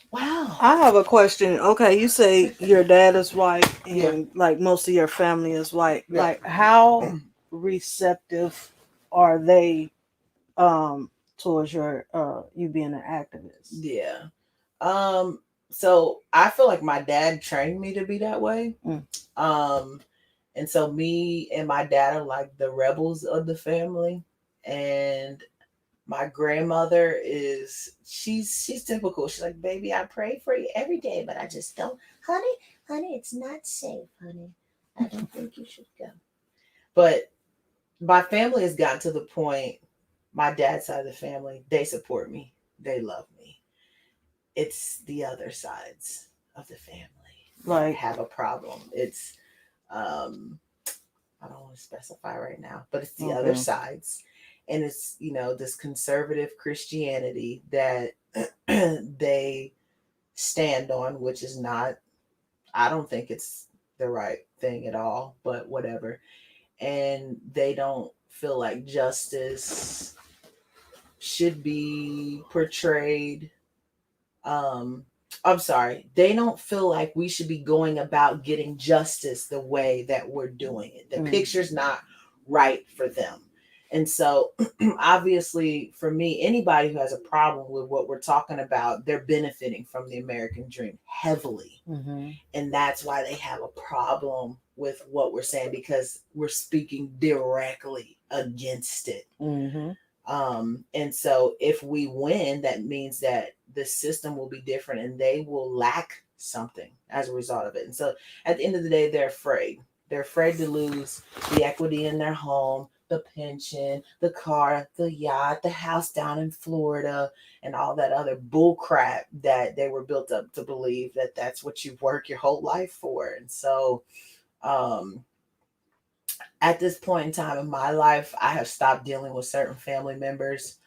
Wow. I have a question. Okay, you say your dad is white and like most of your family is white. Yeah. Like how receptive are they towards your you being an activist? Yeah. So I feel like my dad trained me to be that way. And so me and my dad are like the rebels of the family. And my grandmother she's typical. She's like, baby, I pray for you every day, but I just don't. Honey, it's not safe, honey. I don't think you should go. But my family has gotten to the point, my dad's side of the family, they support me. They love me. It's the other sides of the family that have a problem. It's I don't want to specify right now, but it's the other sides. And it's, this conservative Christianity that they stand on, which is not, I don't think it's the right thing at all, but whatever. And they don't feel like justice should be portrayed. I'm sorry. They don't feel like we should be going about getting justice the way that we're doing it. The picture's not right for them. And so obviously for me, anybody who has a problem with what we're talking about, they're benefiting from the American dream heavily. And that's why they have a problem with what we're saying, because we're speaking directly against it. And so if we win, that means that the system will be different and they will lack something as a result of it. And so at the end of the day, they're afraid. They're afraid to lose the equity in their home, the pension, the car, the yacht, the house down in Florida, and all that other bull crap that they were built up to believe that that's what you work your whole life for. And so At this point in time in my life, I have stopped dealing with certain family members,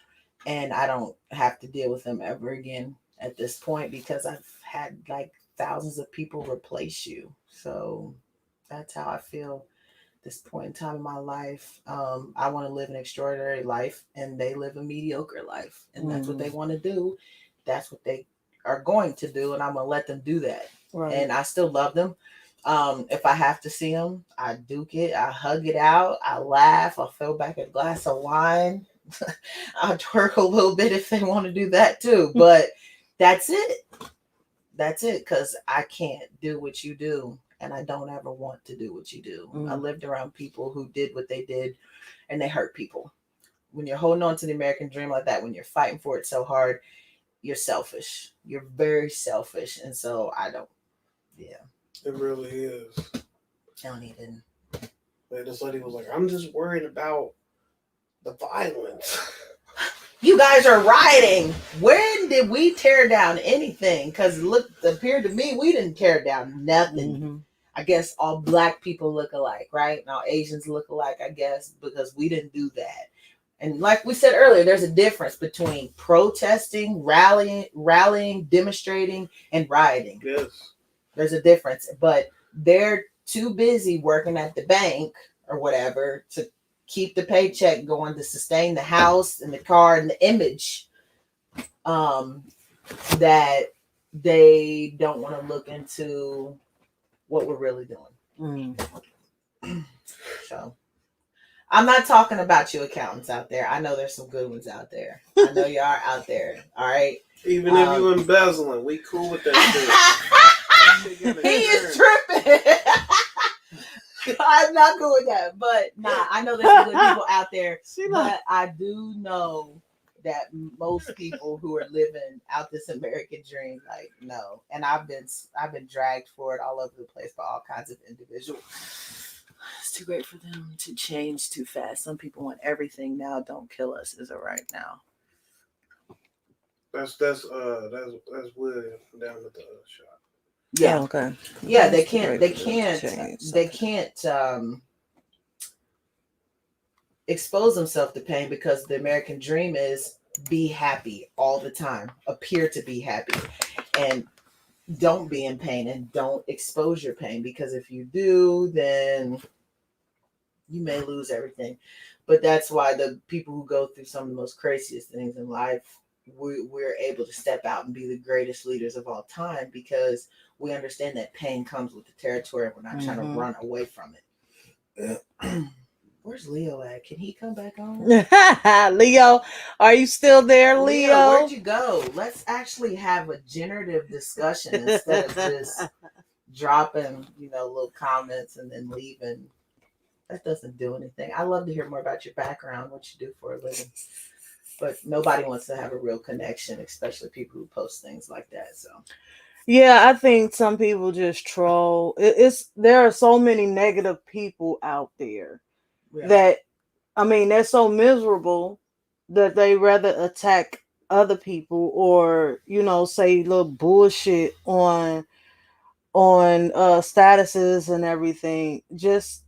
and I don't have to deal with them ever again at this point because I've had like thousands of people replace you. So that's how I feel this point in time in my life. I want to live an extraordinary life, and they live a mediocre life, and that's what they want to do. That's what they are going to do, and I'm gonna let them do that. Right. And I still love them. If I have to see them, I duke it, I hug it out, I laugh, I'll fill back a glass of wine. I'll twerk a little bit if they want to do that too. But that's it. That's it, because I can't do what you do, and I don't ever want to do what you do. I lived around people who did what they did, and they hurt people. When you're holding on to the American dream like that, when you're fighting for it so hard, you're selfish. You're very selfish, and so I don't. Yeah, it really is. I don't even. Man, this lady was like, "I'm just worried about the violence." You guys are rioting. When did we tear down anything? Because look, it appeared to me we didn't tear down nothing. Mm-hmm. I guess all black people look alike, right? Now Asians look alike, I guess, because we didn't do that. And like we said earlier, there's a difference between protesting, rallying, demonstrating, and rioting. Yes. There's a difference. But they're too busy working at the bank or whatever to keep the paycheck going, to sustain the house and the car and the image, that they don't want to look into what we're really doing. So I'm not talking about you accountants out there. I know there's some good ones out there. I know you are out there. All right. Even if you embezzling, we cool with that shit. He is tripping. I'm not good with that, but I know there's some good people out there. But I do know that most people who are living out this American dream, like, no. And I've been dragged for it all over the place by all kinds of individuals. It's too great for them to change too fast. Some people want everything now. Don't kill us is a right now. That's William down at the shop. Yeah. Okay. Yeah, they can't expose themselves to pain, because the American dream is be happy all the time, appear to be happy, and don't be in pain, and don't expose your pain, because if you do, then you may lose everything. But that's why the people who go through some of the most craziest things in life, we're able to step out and be the greatest leaders of all time, because we understand that pain comes with the territory, and we're not trying to run away from it. Where's Leo at? Can he come back on? Leo, are you still there, Leo? Where'd you go? Let's actually have a generative discussion instead of just dropping, little comments and then leaving. That doesn't do anything. I love to hear more about your background, what you do for a living. But nobody wants to have a real connection, especially people who post things like that. So, yeah, I think some people just troll. There are so many negative people out there that, I mean, they're so miserable that they rather attack other people or, say little bullshit on statuses and everything, just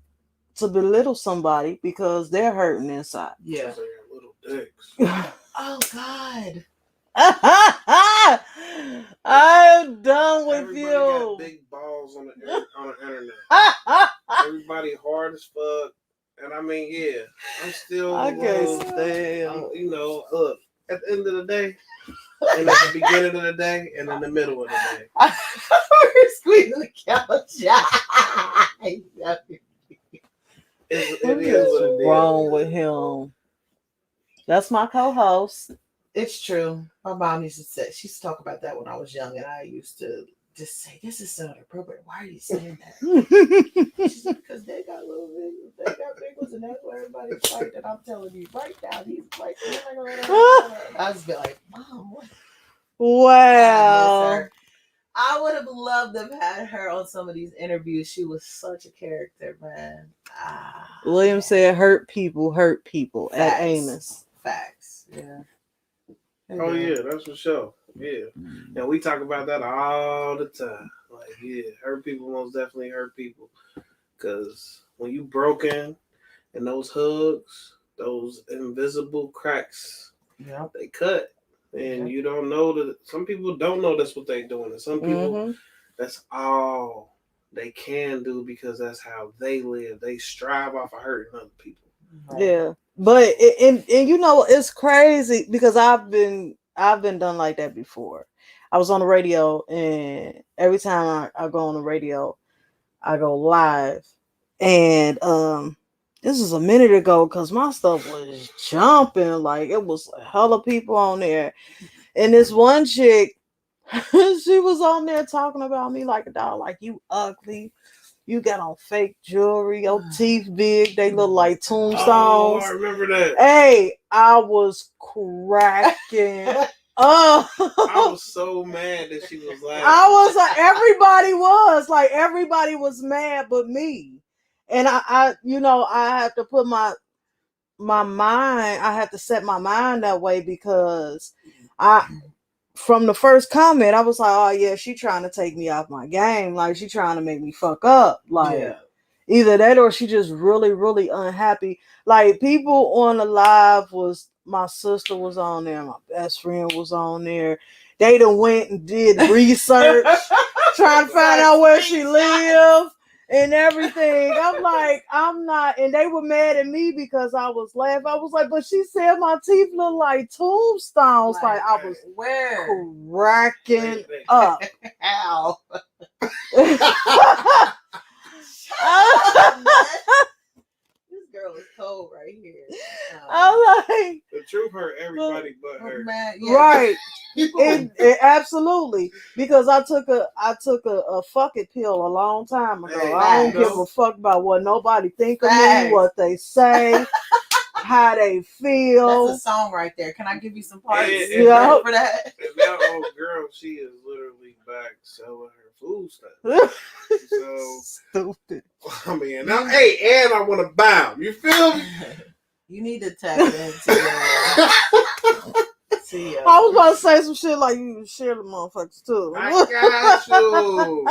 to belittle somebody because they're hurting inside. Yeah. Little dicks. Oh God. I'm done with Everybody you. Got big balls on the internet. Everybody hard as fuck. And I mean, yeah, I'm still. I can't stand. Look, at the end of the day, and at the beginning of the day, and in the middle of the day. We're squeezing the couch. What is wrong with him? That's my co-host. It's true. My mom used to talk about that when I was young, and I used to just say, "This is so inappropriate. Why are you saying that?" She said, "Because they got little videos, they got big ones, and that's why everybody's fighting." And I'm telling you right now, he's like, I just be like, "Mom, what?" Wow. I would have loved to have had her on some of these interviews. She was such a character, man. William said, hurt people Facts. at Amos. Facts. Yeah. Oh, yeah, that's for sure. Yeah. And we talk about that all the time. Like, yeah, hurt people most definitely hurt people. Because when you broken and those hugs, those invisible cracks, they cut. And you don't know that. Some people don't know that's what they're doing. And some people, that's all they can do because that's how they live. They strive off of hurting other people. Yeah, but and you know it's crazy because I've been done like that before. I was on the radio, and every time I go on the radio, I go live, and this was a minute ago because my stuff was jumping, like it was a hell of people on there, and this one chick, she was on there talking about me like a dog, like you ugly. You got on fake jewelry, your teeth big, they look like tombstones. Oh, I remember that. Hey, I was cracking up. I was so mad that she was laughing. I was like, everybody was mad but me. And I have to put my mind, I have to set my mind that way because from the first comment, I was like, oh yeah, she trying to take me off my game. Like she trying to make me fuck up. Like either that or she just really, really unhappy. Like people on the live my sister was on there, my best friend was on there. They done went and did research, trying to find out where she lived and everything. I'm like, I'm not, and they were mad at me because I was laughing. I was like, but she said my teeth look like tombstones. Like I was cracking up. Ow. This girl is cold right here. I'm like, the truth hurt everybody but her. Right. Absolutely. Because I took a fuck it pill a long time ago. Hey, I don't give a fuck about what nobody think of me, what they say, how they feel. That's a song right there. Can I give you some parts Yeah. for that? And that old girl, she is literally back selling her food stuff. So stupid. I mean, now, hey, and I want to buy them. You feel me? You need to tap into your... I was about to say some shit like you share the motherfuckers too. I got you.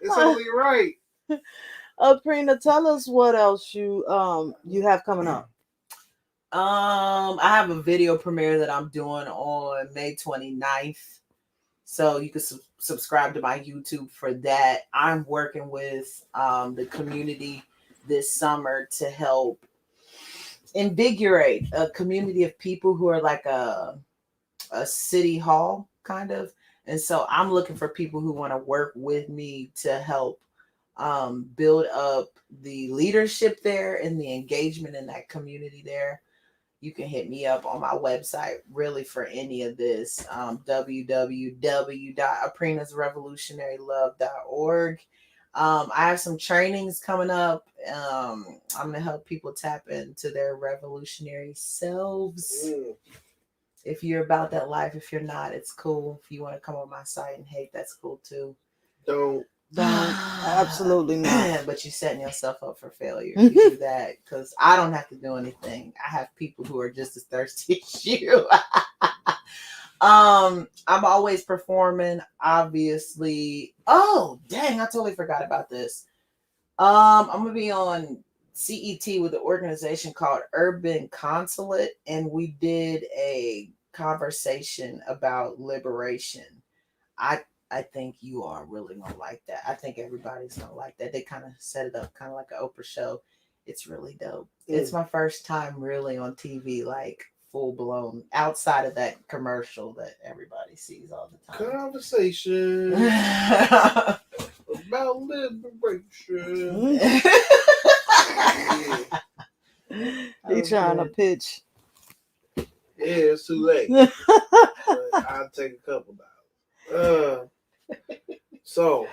It's only right. Aprina, tell us what else you have coming up. I have a video premiere that I'm doing on May 29th. So you can subscribe to my YouTube for that. I'm working with the community this summer to help invigorate a community of people who are like a city hall kind of. And so I'm looking for people who want to work with me to help build up the leadership there and the engagement in that community there. You can hit me up on my website really for any of this, www.aprinasrevolutionarylove.org. I have some trainings coming up. I'm going to help people tap into their revolutionary selves. If you're about that life, if you're not, it's cool. If you want to come on my site and hate, that's cool too. Don't. Absolutely not. But you're setting yourself up for failure if you do that, because I don't have to do anything. I have people who are just as thirsty as you. I'm always performing, obviously. Oh, dang, I totally forgot about this. I'm gonna be on CET with an organization called Urban Consulate, and we did a conversation about liberation. I think you are really gonna like that. I think everybody's gonna like that. They kind of set it up kind of like an Oprah show. It's really dope. It's my first time really on TV, like full blown, outside of that commercial that everybody sees all the time. Conversation about liberation. He trying to pitch. Yeah, it's too late. But I'll take a couple dollars. So,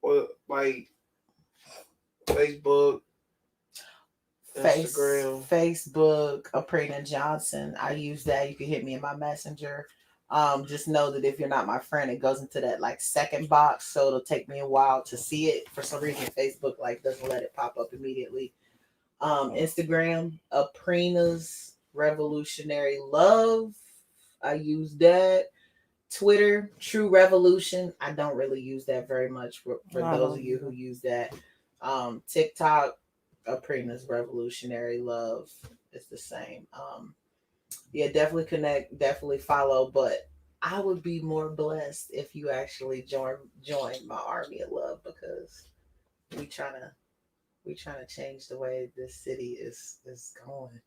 well, like Facebook, Instagram, Facebook, Aprina Johnson. I use that. You can hit me in my messenger. Just know that if you're not my friend, it goes into that like second box, so it'll take me a while to see it. For some reason, Facebook like doesn't let it pop up immediately. Instagram, Aprina's Revolutionary Love. I use that. Twitter, True Revolution. I don't really use that very much for those of you who use that. TikTok, Aprina's Revolutionary Love is the same. Yeah, definitely connect, definitely follow, but I would be more blessed if you actually join my army of love, because we trying to change the way this city is going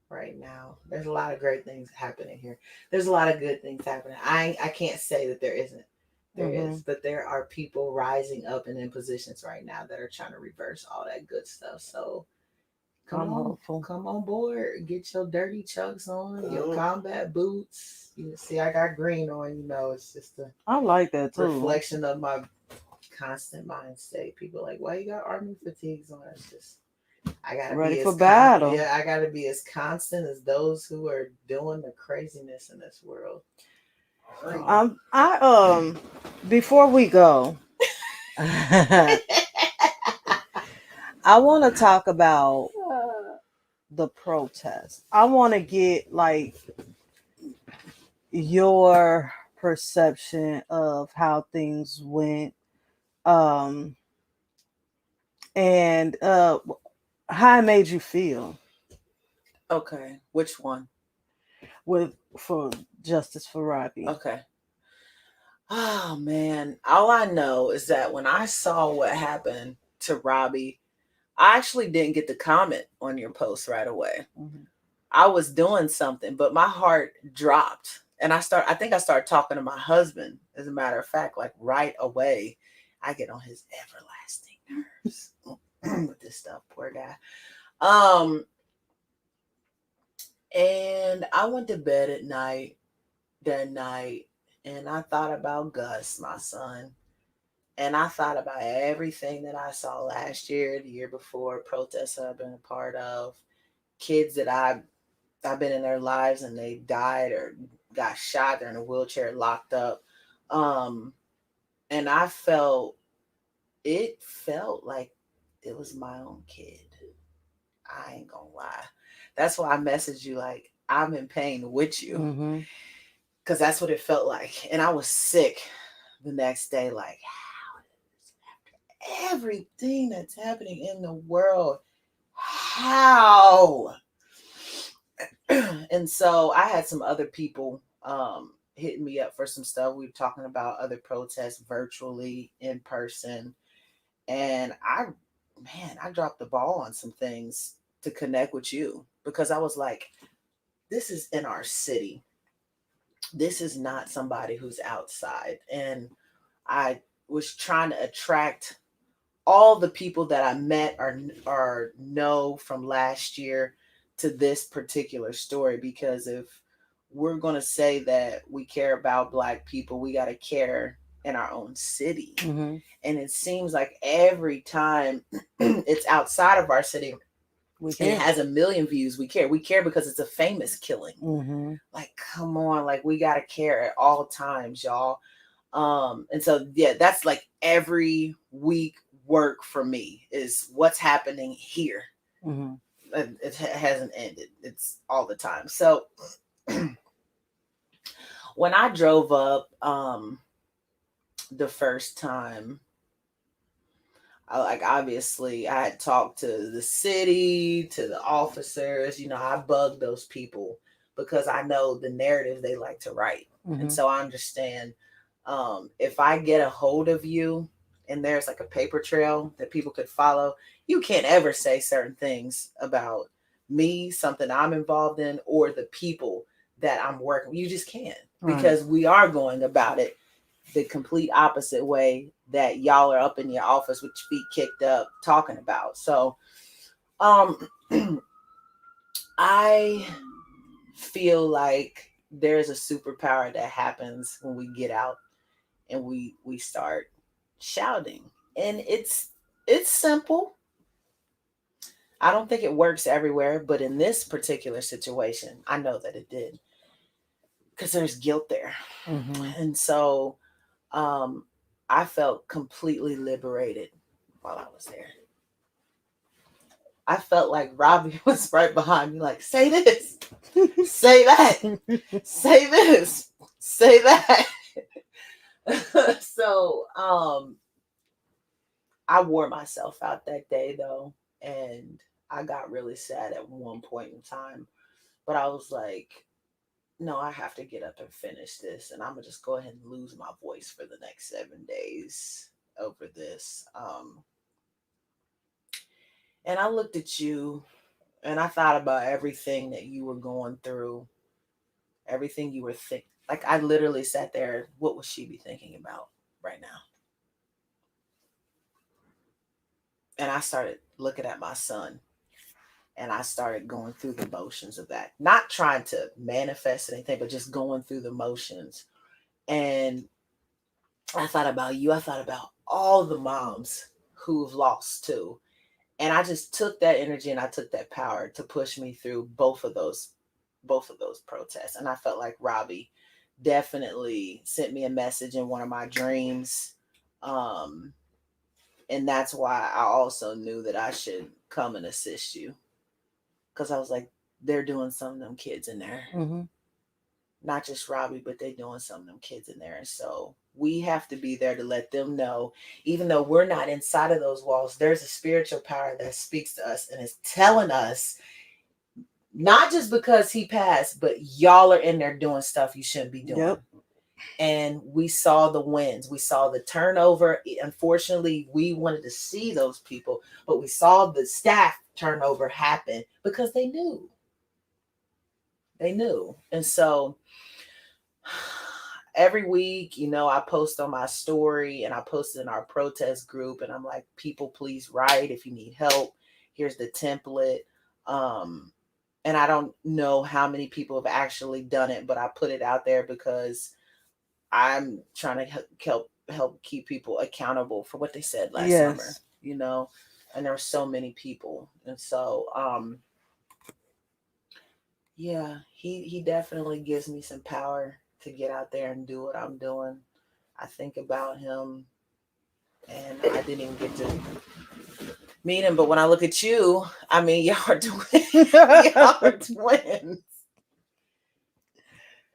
right now. There's a lot of great things happening here. There's a lot of good things happening. I can't say that there isn't. There is, but there are people rising up and in positions right now that are trying to reverse all that good stuff. So come on board. Get your dirty chucks on, your combat boots. You see, I got green on. You know, it's just a I like that too. reflection of my constant mind state. People are like, why you got army fatigues on? It's just I gotta ready be for battle. Yeah, I gotta be as constant as those who are doing the craziness in this world. Before we go, I want to talk about the protest. I want to get like your perception of how things went, and how it made you feel. Okay, which one? For Justice for Robbie. Okay. Oh man, all I know is that when I saw what happened to Robbie, I actually didn't get to comment on your post right away. Mm-hmm. I was doing something, but my heart dropped. And I think I started talking to my husband. As a matter of fact, like right away, I get on his everlasting nerves with this stuff, poor guy. And I went to bed that night, and I thought about Gus, my son. And I thought about everything that I saw last year, the year before, protests I've been a part of, kids that I've been in their lives and they died or got shot, they're in a wheelchair, locked up. And it felt like it was my own kid. I ain't gonna lie. That's why I messaged you like, I'm in pain with you. Because that's what it felt like. And I was sick the next day, like, how is everything that's happening in the world? How? And so I had some other people hitting me up for some stuff. We were talking about other protests virtually, in person. And I dropped the ball on some things to connect with you, because I was like, this is in our city. This is not somebody who's outside. And I was trying to attract all the people that I met or know from last year to this particular story, because if we're going to say that we care about Black people, we got to care in our own city. And it seems like every time it's outside of our city and it has 1 million views, we care because it's a famous killing. Like, come on, like, we got to care at all times, y'all. And so yeah, that's like every week work for me, is what's happening here. It hasn't ended. It's all the time. So when I drove up the first time, obviously I had talked to the city, to the officers. I bugged those people because I know the narrative they like to write. And so I understand if I get a hold of you and there's like a paper trail that people could follow, you can't ever say certain things about me, something I'm involved in, or the people that I'm working with. You just can't, because we are going about it the complete opposite way that y'all are up in your office with your feet kicked up talking about. So I feel like there's a superpower that happens when we get out and we start shouting. And it's simple. I don't think it works everywhere, but in this particular situation, I know that it did, because there's guilt there. And so I felt completely liberated while I was there. I felt like Robbie was right behind me, like, say this, say that, say this, say that. So I wore myself out that day though, and I got really sad at one point in time. But I was like, no, I have to get up and finish this, and I'm gonna just go ahead and lose my voice for the next 7 days over this. And I looked at you, and I thought about everything that you were going through, everything you were thinking. Like I literally sat there. What would she be thinking about right now? And I started looking at my son, and I started going through the motions of that. Not trying to manifest anything, but just going through the motions. And I thought about you. I thought about all the moms who've lost too. And I just took that energy and I took that power to push me through both of those protests. And I felt like Robbie definitely sent me a message in one of my dreams. Um, and that's why I also knew that I should come and assist you. Because I was like, they're doing some of them kids in there. Mm-hmm. Not just Robbie, but they're doing some of them kids in there. And so we have to be there to let them know, even though we're not inside of those walls, there's a spiritual power that speaks to us and is telling us, not just because he passed, but y'all are in there doing stuff you shouldn't be doing. Yep. And we saw the wins. We saw the turnover. Unfortunately, we wanted to see those people, but we saw the staff turnover happen because they knew. They knew. And so every week, I post on my story and I posted in our protest group, and I'm like, people, please write if you need help. Here's the template. And I don't know how many people have actually done it, but I put it out there because I'm trying to help keep people accountable for what they said last summer, and there were so many people. And so, yeah, he definitely gives me some power to get out there and do what I'm doing. I think about him, and I didn't even get to meet him, but when I look at you, I mean, y'all are twins. Y'all are twins.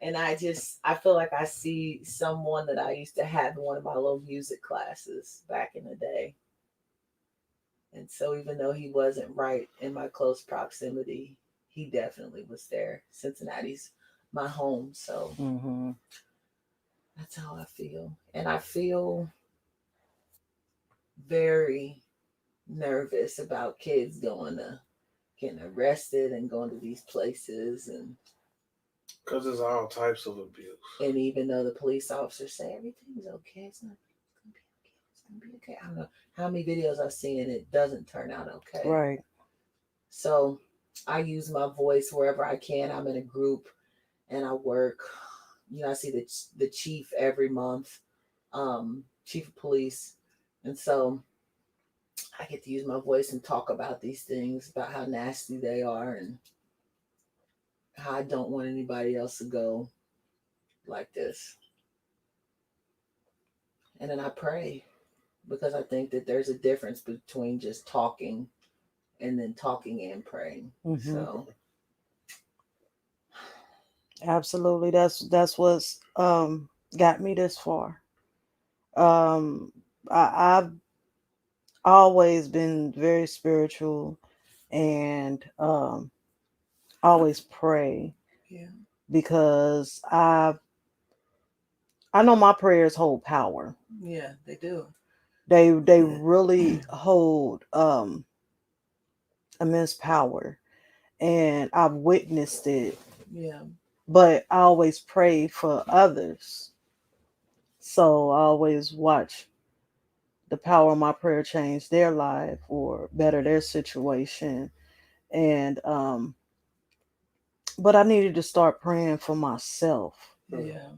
And I feel like I see someone that I used to have in one of my little music classes back in the day. And so even though he wasn't right in my close proximity, he definitely was there. Cincinnati's my home. So that's how I feel. And I feel very nervous about kids getting arrested and going to these places, and because there's all types of abuse. And even though the police officers say everything's okay, it's gonna be okay. I don't know how many videos I've seen and it doesn't turn out okay. Right. So I use my voice wherever I can. I'm in a group and I work. I see the chief every month, chief of police, and so I get to use my voice and talk about these things, about how nasty they are and how I don't want anybody else to go like this. And then I pray, because I think that there's a difference between just talking and then talking and praying. So absolutely, that's what's got me this far. I've always been very spiritual and always pray. Yeah. Because I know my prayers hold power. Yeah, they do. They really hold immense power, and I've witnessed it. Yeah. But I always pray for others. So I always watch the power of my prayer change their life or better their situation. And but I needed to start praying for myself. Yeah.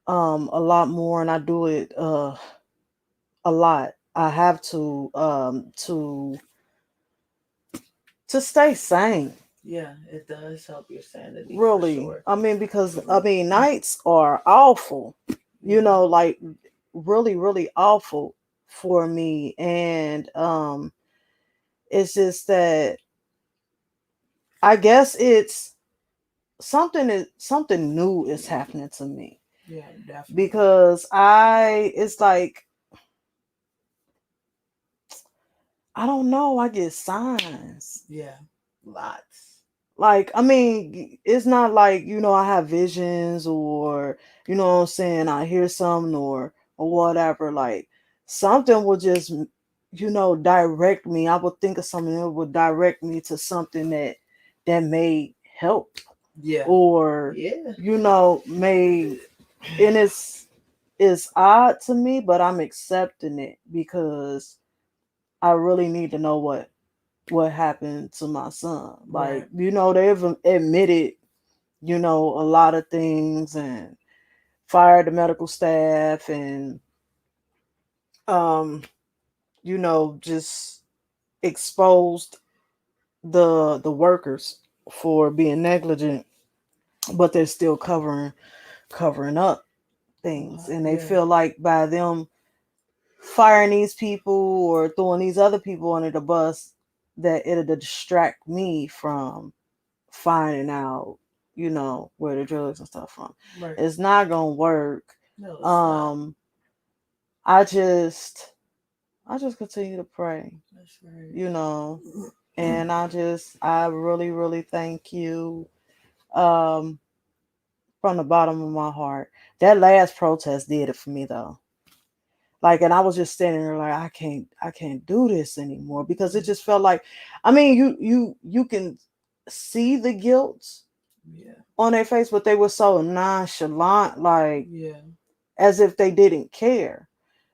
A lot more, and I do it a lot. I have to stay sane. Yeah, it does help your sanity. Really. For sure. I mean, because nights are awful. Like really, really awful for me. And it's just that I guess it's something new is happening to me. Yeah, definitely. Because it's like, I don't know, I get signs. Yeah, lots. Like, I mean, it's not like, I have visions, or, what I'm saying, I hear something, or whatever. Like, something will just, direct me. I would think of something that would direct me to something that may help. Yeah. Or, Yeah. may, and it's odd to me, but I'm accepting it because I really need to know what happened to my son. Like, Right. they've admitted, a lot of things, and fired the medical staff, and just exposed the workers for being negligent, but they're still covering up things. And they feel like by them firing these people or throwing these other people under the bus, that it'll distract me from finding out, where the drugs and stuff from. Right. It's not gonna work. No, it's not. I just continue to pray. That's right. And I really, really thank you, um from the bottom of my heart. That last protest did it for me, though. Like, and I was just standing there like, I can't do this anymore, because it just felt like, I mean, you can see the guilt on their face, but they were so nonchalant, like, as if they didn't care,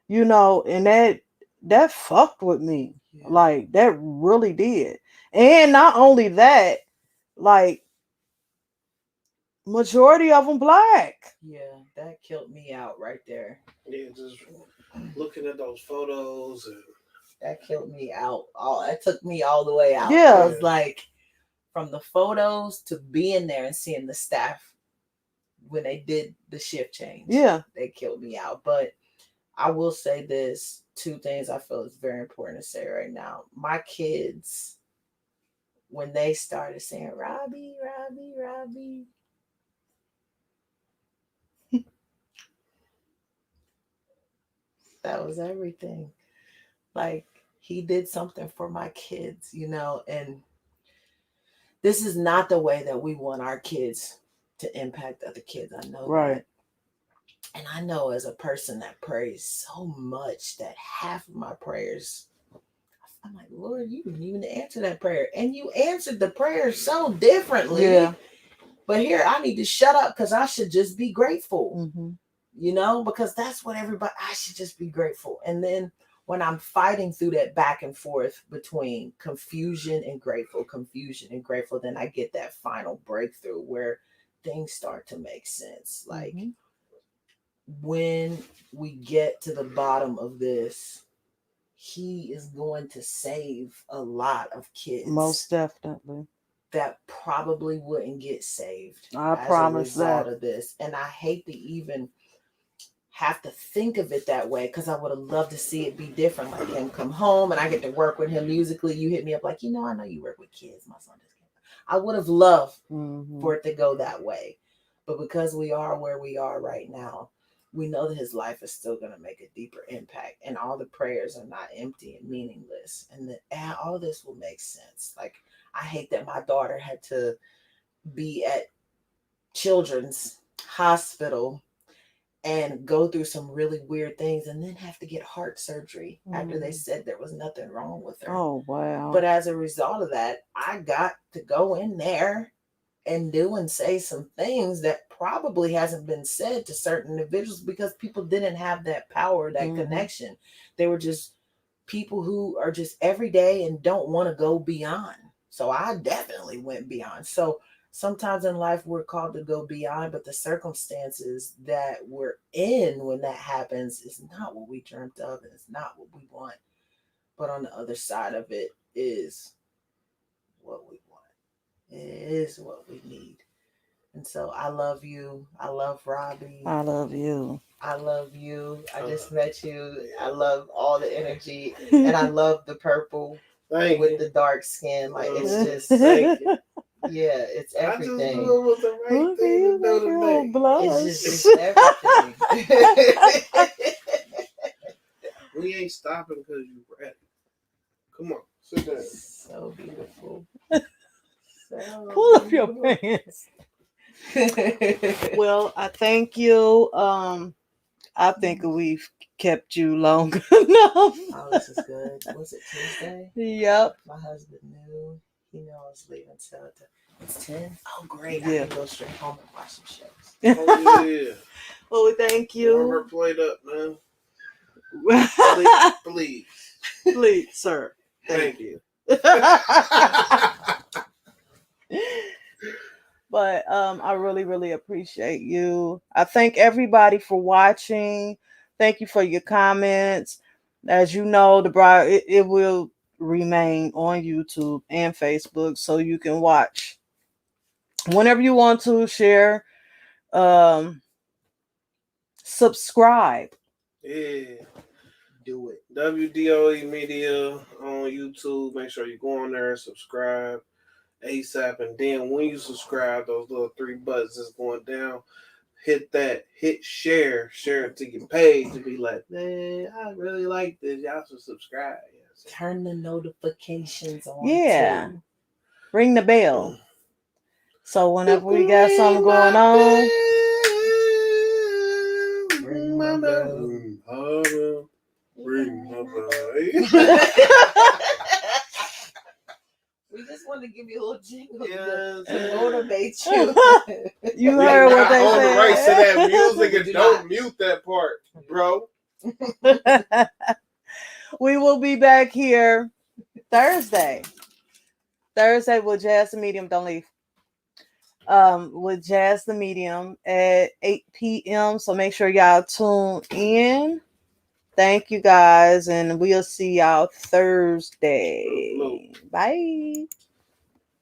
and that fucked with me. Like, that really did. And not only that, like, majority of them black. Yeah, that killed me out right there. Yeah, just looking at those photos, and that killed me out. It took me all the way out. Yeah. I was like, from the photos to being there and seeing the staff when they did the shift change. Yeah. They killed me out. But I will say this, 2 things I feel is very important to say right now. My kids, when they started saying, Robbie, Robbie, Robbie, that was everything. Like, he did something for my kids, and this is not the way that we want our kids to impact other kids. I know Right. that. And I know, as a person that prays so much, that half of my prayers, I'm like, Lord, you didn't even answer that prayer. And you answered the prayer so differently. Yeah. But here, I need to shut up because I should just be grateful. Mm-hmm. Because that's what I should just be grateful. And then when I'm fighting through that back and forth between confusion and grateful, then I get that final breakthrough where things start to make sense. Like, when we get to the bottom of this, he is going to save a lot of kids. Most definitely. That probably wouldn't get saved. I promise that. Of this. And I hate to even have to think of it that way, because I would have loved to see it be different. Like, him come home and I get to work with him musically. You hit me up like, I know you work with kids. My son just came. I would have loved for it to go that way. But because we are where we are right now, we know that his life is still going to make a deeper impact. And all the prayers are not empty and meaningless. And that all this will make sense. Like, I hate that my daughter had to be at Children's Hospital and go through some really weird things and then have to get heart surgery after they said there was nothing wrong with her. Oh, wow. But as a result of that, I got to go in there and do and say some things that probably hasn't been said to certain individuals, because people didn't have that power, that connection. They were just people who are just everyday and don't want to go beyond. So I definitely went beyond. So sometimes in life we're called to go beyond, but the circumstances that we're in when that happens is not what we dreamt of, and it's not what we want. But on the other side of it is what we want. It is what we need. And so I love you. I love Robbie. I love you. I love you. I just met you. I love all the energy. And I love the purple with the dark skin. Like, it's just, Yeah, it's I just everything. knew it was the right thing to do today. It's everything. We ain't stopping because you ready. Come on, sit down. So beautiful. Pull up your pants. Well, I thank you. I think we've kept you long enough. Oh, this is good. Was it Tuesday? Yep. My husband knew. He knew I was leaving till it's 10. Oh, great. Yeah. I can go straight home and watch some shows. Oh, yeah. Well, we thank Warm her you. plate up, man. Please. Please, sir. Thank you. But I really, really appreciate you. I thank everybody for watching. Thank you for your comments. As you know, it will remain on YouTube and Facebook, so you can watch whenever you want to. Share, subscribe. Yeah. Do it. WDOE Media on YouTube. Make sure you go on there and subscribe ASAP. And then when you subscribe, those little 3 buttons is going down. Hit that. Hit share. Share it to your page and be like, man, I really like this. Y'all should subscribe. Yes. Turn the notifications on. Yeah. Too. Ring the bell. So whenever we got something going on, ring my bell. Ring my bell. We just want to give you a little jingle Yes. to motivate you. You heard what they on said. the right to that music and don't mute that part, bro. We will be back here Thursday with Jazz the Medium. Don't leave. With Jazz the Medium at 8 p.m. So make sure y'all tune in. Thank you guys, and we'll see y'all Thursday. Bye.